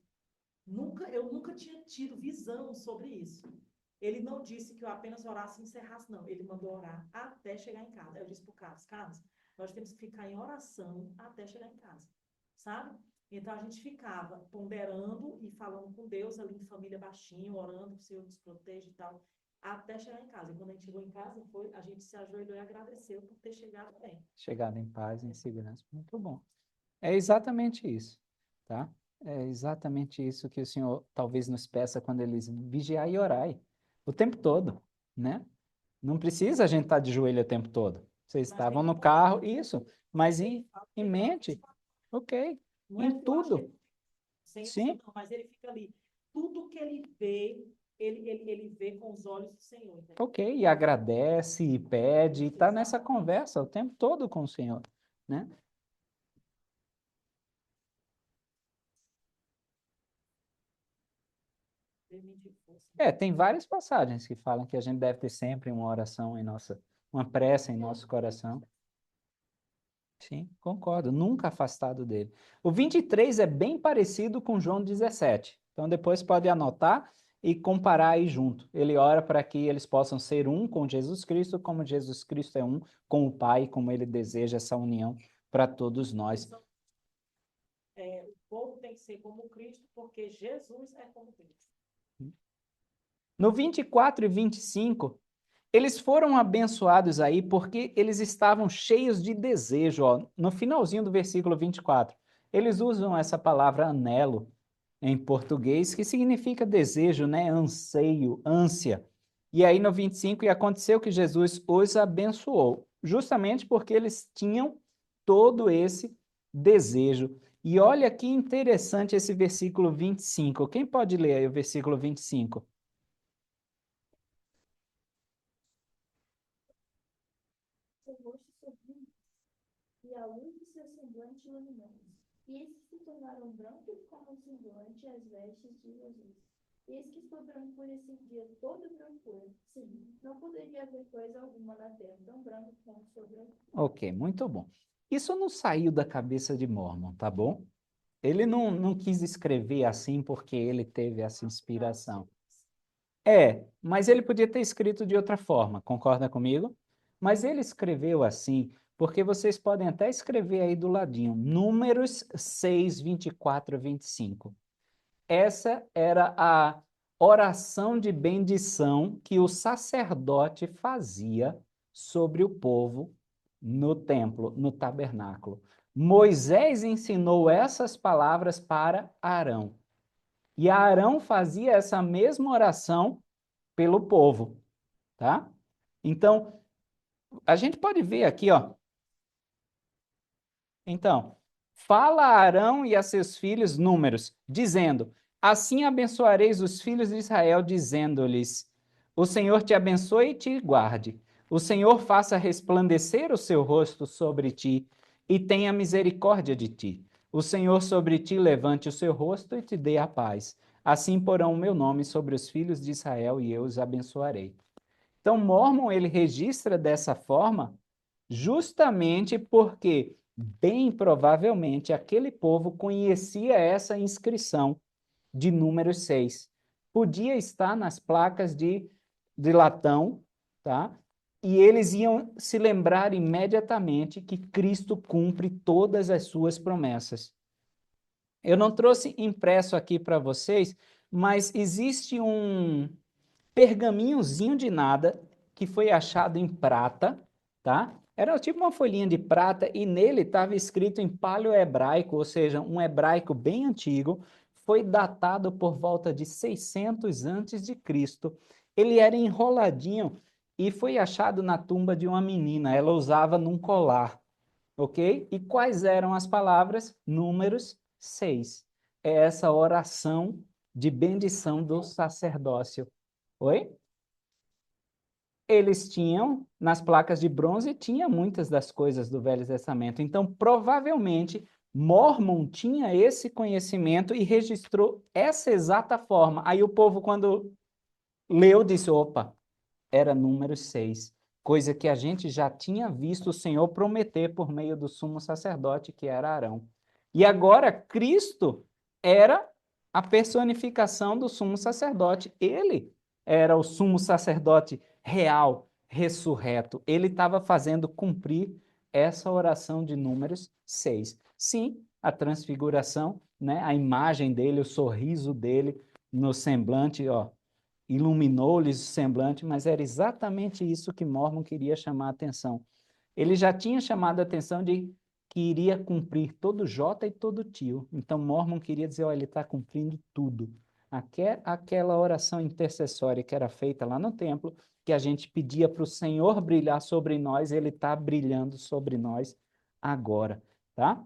[SPEAKER 3] Eu nunca tinha tido visão sobre isso. Ele não disse que eu apenas orasse e encerrasse, não. Ele mandou orar até chegar em casa. Eu disse para o Carlos, nós temos que ficar em oração até chegar em casa, sabe? Então, a gente ficava ponderando e falando com Deus ali em família baixinho, orando, que o Senhor nos proteja e tal, até chegar em casa. E quando a gente chegou em casa, a gente se ajoelhou e agradeceu por ter chegado bem.
[SPEAKER 1] Chegado em paz, em segurança. Muito bom. É exatamente isso, tá? É exatamente isso que o Senhor talvez nos peça quando ele diz, vigiai e orai o tempo todo, né? Não precisa a gente estar de joelho o tempo todo. Vocês
[SPEAKER 3] Mas tem
[SPEAKER 1] estavam
[SPEAKER 3] que
[SPEAKER 1] no
[SPEAKER 3] falar,
[SPEAKER 1] carro, isso, mas em mente, ok,
[SPEAKER 3] não é
[SPEAKER 1] em
[SPEAKER 3] que eu acho que
[SPEAKER 1] tudo,
[SPEAKER 3] ele 100%
[SPEAKER 1] sim,
[SPEAKER 3] não, mas ele fica ali. Tudo que ele vê, ele vê com os olhos do Senhor. Entendeu?
[SPEAKER 1] ok, e agradece, e pede, e está nessa conversa o tempo todo com o Senhor, né?
[SPEAKER 3] Permite força.
[SPEAKER 1] Tem várias passagens que falam que a gente deve ter sempre uma oração em nossa, uma prece em nosso coração. Sim, concordo, nunca afastado dele. O 23 é bem parecido com João 17. Então depois pode anotar e comparar aí junto. Ele ora para que eles possam ser um com Jesus Cristo, como Jesus Cristo é um com o Pai, como ele deseja essa união para todos nós.
[SPEAKER 3] O povo tem que ser como Cristo, porque Jesus é como Cristo.
[SPEAKER 1] No 24 e 25, eles foram abençoados aí porque eles estavam cheios de desejo. Ó. No finalzinho do versículo 24, eles usam essa palavra anelo em português, que significa desejo, né? Anseio, ânsia. E aí no 25, e aconteceu que Jesus os abençoou, justamente porque eles tinham todo esse desejo. E olha que interessante esse versículo 25. Quem pode ler aí o versículo 25?
[SPEAKER 2] Seu rosto sorriu, e a luz do seu semblante iluminou-os. E esses se tornaram brancos como o semblante e as vestes de Jesus. Eis que sua brancura esse dia todo brancura. Sim, não poderia haver coisa alguma na terra tão branca como sua brancura.
[SPEAKER 1] Ok, muito bom. Isso não saiu da cabeça de Mormon, tá bom? Ele não quis escrever assim porque ele teve essa inspiração. Mas ele podia ter escrito de outra forma, concorda comigo? Mas ele escreveu assim, porque vocês podem até escrever aí do ladinho, Números 6, 24 e 25. Essa era a oração de bendição que o sacerdote fazia sobre o povo no templo, no tabernáculo. Moisés ensinou essas palavras para Arão. E Arão fazia essa mesma oração pelo povo, tá? Então, a gente pode ver aqui, ó. Então, fala a Arão e a seus filhos números, dizendo: Assim abençoareis os filhos de Israel, dizendo-lhes: O Senhor te abençoe e te guarde. O Senhor faça resplandecer o seu rosto sobre ti e tenha misericórdia de ti. O Senhor sobre ti levante o seu rosto e te dê a paz. Assim porão o meu nome sobre os filhos de Israel e eu os abençoarei. Então, Mormon, ele registra dessa forma justamente porque, bem provavelmente, aquele povo conhecia essa inscrição de número 6. Podia estar nas placas de latão, tá? e eles iam se lembrar imediatamente que Cristo cumpre todas as suas promessas. Eu não trouxe impresso aqui para vocês, mas existe um pergaminhozinho de nada que foi achado em prata, tá? Era tipo uma folhinha de prata e nele estava escrito em paleohebraico, ou seja, um hebraico bem antigo, foi datado por volta de 600 antes de Cristo. Ele era enroladinho e foi achado na tumba de uma menina, ela usava num colar, ok? E quais eram as palavras? Números 6. É essa oração de bendição do sacerdócio. Oi? Eles tinham, nas placas de bronze, tinha muitas das coisas do Velho Testamento. Então, provavelmente, Mormon tinha esse conhecimento e registrou essa exata forma. Aí o povo, quando leu, disse: opa, era número 6, coisa que a gente já tinha visto o Senhor prometer por meio do sumo sacerdote, que era Arão. E agora, Cristo era a personificação do sumo sacerdote. Ele era o sumo sacerdote real, ressurreto. Ele estava fazendo cumprir essa oração de Números 6. Sim, a transfiguração, né? A imagem dele, o sorriso dele no semblante, ó, iluminou-lhes o semblante, mas era exatamente isso que Mormon queria chamar a atenção. Ele já tinha chamado a atenção de que iria cumprir todo J e todo tio. Então Mormon queria dizer, olha, ele está cumprindo tudo. Aquela oração intercessória que era feita lá no templo, que a gente pedia para o Senhor brilhar sobre nós, ele está brilhando sobre nós agora, tá?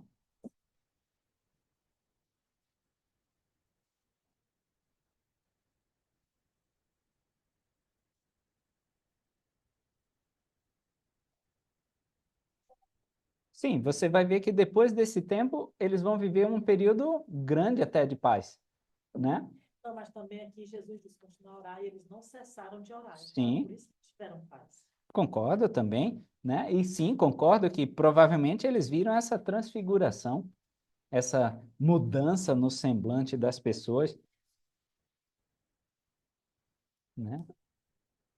[SPEAKER 1] Sim, você vai ver que depois desse tempo, eles vão viver um período grande até de paz, né?
[SPEAKER 3] Não, mas também aqui Jesus disse continuar a orar e eles não cessaram de orar. Então é por
[SPEAKER 1] Sim,
[SPEAKER 3] isso que tiveram paz.
[SPEAKER 1] concordo também, né? E sim, concordo que provavelmente eles viram essa transfiguração, essa mudança no semblante das pessoas, né?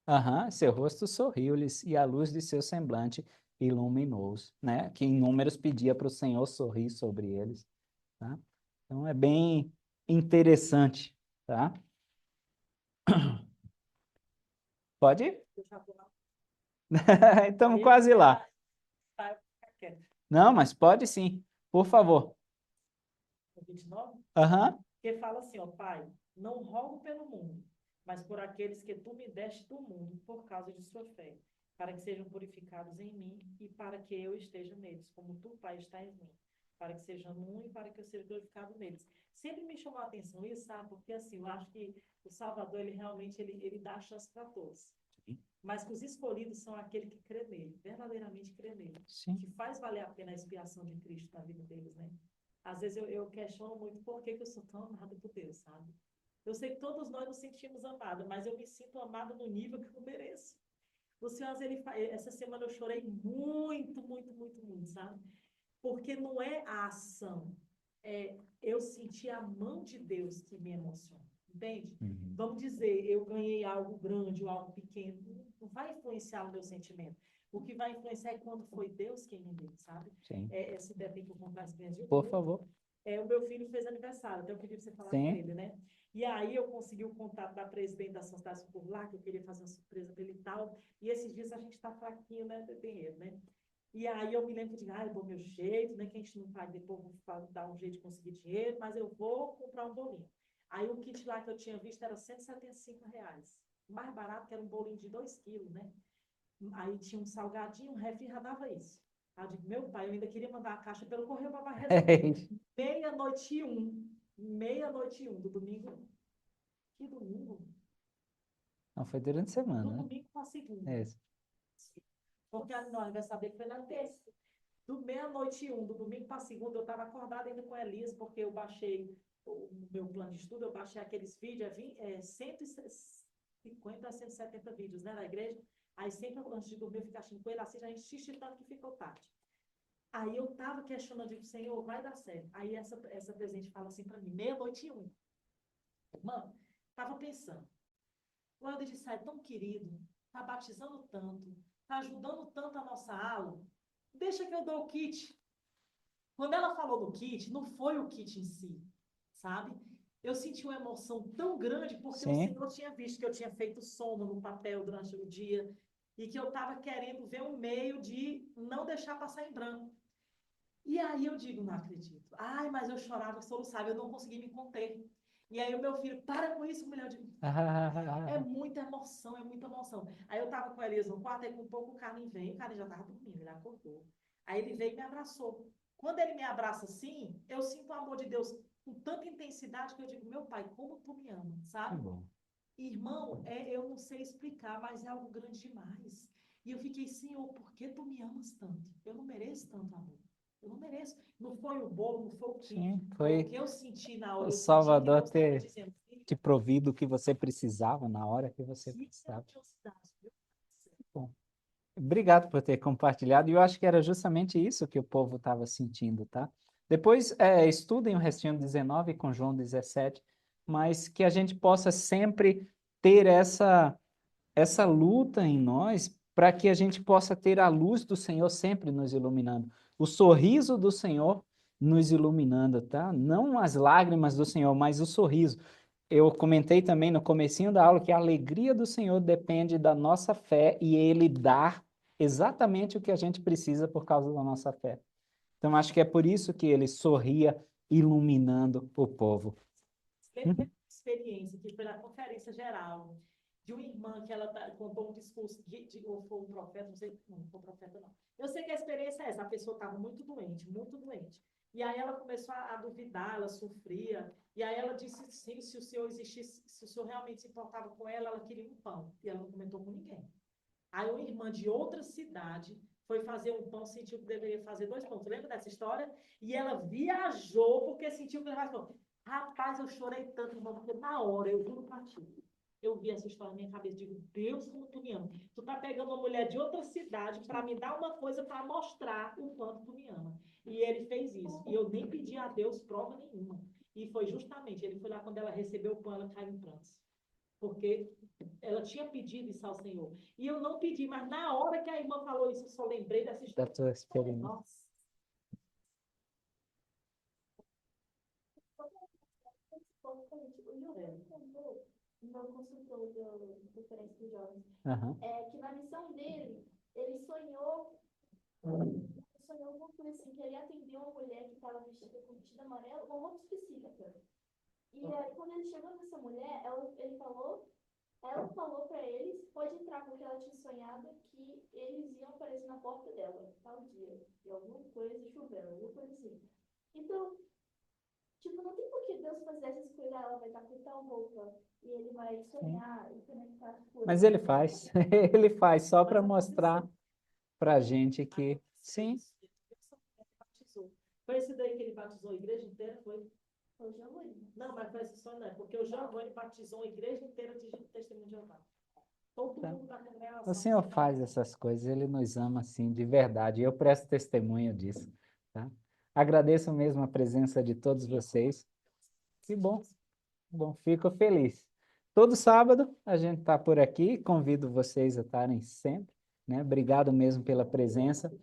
[SPEAKER 1] Aham, seu rosto sorriu-lhes e a luz de seu semblante iluminou-os, né? Que em Números pedia para o Senhor sorrir sobre eles, tá? Então é bem interessante, tá? Pode ir?
[SPEAKER 3] Eu já vou lá.
[SPEAKER 1] Estamos
[SPEAKER 3] Aí ele
[SPEAKER 1] quase
[SPEAKER 3] começa
[SPEAKER 1] lá.
[SPEAKER 3] a ficar quieto.
[SPEAKER 1] Não, mas pode sim, por favor.
[SPEAKER 3] No 29,
[SPEAKER 1] Aham,
[SPEAKER 3] que fala assim, ó, Pai, não rogo pelo mundo, mas por aqueles que tu me deste do mundo por causa de sua fé, para que sejam purificados em mim e para que eu esteja neles, como tu, Pai, está em mim, para que sejam um e para que eu seja glorificado neles. Sempre me chamou a atenção isso, sabe? Porque assim, eu acho que o Salvador, ele realmente ele dá chance para todos. Mas que os escolhidos são aquele que crê nele, verdadeiramente crê nele,
[SPEAKER 1] sim.
[SPEAKER 3] que faz valer a pena a expiação de Cristo na vida deles, né? Às vezes eu questiono muito por que eu sou tão amada por Deus, sabe? Eu sei que todos nós nos sentimos amados, mas eu me sinto amada no nível que eu mereço. O Senhor, essa semana eu chorei muito, muito, muito, muito, sabe? Porque não é a ação, é eu senti a mão de Deus que me emociona, entende?
[SPEAKER 1] Uhum.
[SPEAKER 3] Vamos dizer, eu ganhei algo grande ou algo pequeno, não vai influenciar o meu sentimento. O que vai influenciar é quando foi Deus quem me deu, sabe?
[SPEAKER 1] Sim,
[SPEAKER 3] Se der tempo eu contar a experiência de
[SPEAKER 1] por
[SPEAKER 3] novo.
[SPEAKER 1] favor.
[SPEAKER 3] O meu filho fez aniversário, até eu pedi para você falar com
[SPEAKER 1] Sim.
[SPEAKER 3] ele, né? E aí eu consegui o contato da presidente da Sociedade por lá, que eu queria fazer uma surpresa para ele e tal. E esses dias a gente está fraquinho, né? De dinheiro, né? E aí eu me lembro de, eu dou meu jeito, né? Que a gente não vai depois vou dar um jeito de conseguir dinheiro, mas eu vou comprar um bolinho. Aí o kit lá que eu tinha visto era R$ 175. O mais barato, que era um bolinho de 2 quilos, né? Aí tinha um salgadinho, um refri, já dava isso. Aí eu digo, meu pai, eu ainda queria mandar a caixa pelo correio para resolver. Meia-noite e um do domingo. Que domingo?
[SPEAKER 1] Não, foi durante a
[SPEAKER 3] Do
[SPEAKER 1] semana, né?
[SPEAKER 3] domingo para segunda.
[SPEAKER 1] É isso.
[SPEAKER 3] Porque nós vai saber que foi na terça. Do meia-noite e um, do domingo para segunda, eu estava acordada ainda com a Elisa, porque eu baixei o meu plano de estudo, eu baixei aqueles vídeos, 150 a 170 vídeos, né, na igreja. Aí sempre antes de dormir, eu ficava assistindo com ele, assim, a gente assiste tanto que ficou tarde. Aí eu estava questionando, digo, Senhor, vai dar certo. Aí essa presente fala assim para mim, meia-noite e um. Mano, estava pensando, o Helder de Sá é tão querido, está batizando tanto, está ajudando tanto a nossa aula, deixa que eu dou o kit. Quando ela falou do kit, não foi o kit em si, sabe? Eu senti uma emoção tão grande porque o
[SPEAKER 1] Sim,
[SPEAKER 3] Senhor tinha visto que eu tinha feito sono no papel durante o dia e que eu estava querendo ver um meio de não deixar passar em branco. E aí eu digo, não acredito. Ai, mas eu chorava, soluçava, eu não consegui me conter. E aí o meu filho, para com isso, mulher. Eu digo, é muita emoção, é muita emoção. Aí eu tava com a Elisa no quarto, aí com um pouco o Carlinhos veio, o Carlinhos já tava dormindo, ele acordou. Aí ele veio e me abraçou. Quando ele me abraça assim, eu sinto o amor de Deus com tanta intensidade que eu digo, meu pai, como tu me ama,
[SPEAKER 1] que
[SPEAKER 3] sabe?
[SPEAKER 1] bom.
[SPEAKER 3] Irmão, eu não sei explicar, mas é algo grande demais. E eu fiquei, Senhor, por que tu me amas tanto? Eu não mereço tanto amor. Eu não mereço. Não foi o bolo, não foi o que,
[SPEAKER 1] Sim,
[SPEAKER 3] foi o
[SPEAKER 1] foi
[SPEAKER 3] que eu senti na
[SPEAKER 1] o
[SPEAKER 3] hora. Eu senti que
[SPEAKER 1] Salvador
[SPEAKER 3] Deus estava
[SPEAKER 1] ter
[SPEAKER 3] dizendo,
[SPEAKER 1] te
[SPEAKER 3] filha,
[SPEAKER 1] provido o que você precisava na hora que você
[SPEAKER 3] que
[SPEAKER 1] precisava.
[SPEAKER 3] grandiosidade, viu?
[SPEAKER 1] Bom, obrigado por ter compartilhado. E eu acho que era justamente isso que o povo estava sentindo, tá? Depois, estudem o restinho 19 com João 17, mas que a gente possa sempre ter essa luta em nós para que a gente possa ter a luz do Senhor sempre nos iluminando, o sorriso do Senhor nos iluminando, tá? Não as lágrimas do Senhor, mas o sorriso. Eu comentei também no comecinho da aula que a alegria do Senhor depende da nossa fé e Ele dá exatamente o que a gente precisa por causa da nossa fé. Então, acho que é por isso que Ele sorria iluminando o povo.
[SPEAKER 3] Lembra uma experiência que foi na conferência geral de uma irmã que ela contou um discurso ou foi um profeta, não sei, não foi um profeta não. Eu sei que a experiência é essa, a pessoa estava muito doente, muito doente. E aí ela começou a duvidar, ela sofria, e aí ela disse sim, se o Senhor existisse, se o Senhor realmente se importava com ela, ela queria um pão, e ela não comentou com ninguém. Aí uma irmã de outra cidade foi fazer um pão, sentiu que deveria fazer 2 pães. Você lembra dessa história? E ela viajou porque sentiu que deveria fazer pão. Rapaz, eu chorei tanto, irmão, porque na hora, eu juro pra ti, eu vi essa história na minha cabeça, digo, Deus, como tu me ama. Tu tá pegando uma mulher de outra cidade para me dar uma coisa para mostrar o quanto tu me ama. E ele fez isso. E eu nem pedi a Deus prova nenhuma. E foi justamente, ele foi lá quando ela recebeu o pão, ela caiu em prantos. Porque ela tinha pedido isso ao Senhor. E eu não pedi, mas na hora que a irmã falou isso, eu só lembrei dessa
[SPEAKER 1] Da
[SPEAKER 3] história.
[SPEAKER 1] tua experiência.
[SPEAKER 3] Nossa.
[SPEAKER 2] O Gilberto contou, no consultor do Conferência dos Jovens,
[SPEAKER 1] Aham.
[SPEAKER 2] que na missão dele, ele sonhou alguma coisa assim, que ele atendeu uma mulher que estava vestida com vestido amarelo, uma roupa específica. E aí, quando ele chegou nessa mulher, ela falou para eles, pode entrar, porque ela tinha sonhado que eles iam aparecer na porta dela, tal dia, e alguma coisa chovendo, alguma coisa assim. Então, tipo, não tem por que Deus fazer essas coisas, ela vai estar com tal roupa, e ele vai
[SPEAKER 1] Sim.
[SPEAKER 2] sonhar e conectar as
[SPEAKER 1] Mas
[SPEAKER 2] coisas.
[SPEAKER 1] ele faz, ele faz só
[SPEAKER 3] Mas
[SPEAKER 1] para mostrar
[SPEAKER 3] aconteceu.
[SPEAKER 1] para a gente que,
[SPEAKER 3] Aconteceu
[SPEAKER 1] sim,
[SPEAKER 3] isso. Ele batizou. Foi esse daí que ele batizou a igreja inteira? Foi?
[SPEAKER 2] Foi o Giovanni.
[SPEAKER 3] Não, mas foi esse sonho, não é? Porque o Giovanni batizou a igreja inteira de testemunho de Jeová. Todo
[SPEAKER 1] tá.
[SPEAKER 3] mundo da
[SPEAKER 1] O
[SPEAKER 3] congregação
[SPEAKER 1] Senhor
[SPEAKER 3] se
[SPEAKER 1] faz
[SPEAKER 3] batizou.
[SPEAKER 1] essas coisas, Ele nos ama assim, de verdade. Eu presto testemunho disso, tá? Agradeço mesmo a presença de todos
[SPEAKER 3] E
[SPEAKER 1] vocês. Que bom, bom, fico feliz. Todo sábado a gente está por aqui, convido vocês a estarem sempre, né? Obrigado mesmo pela presença.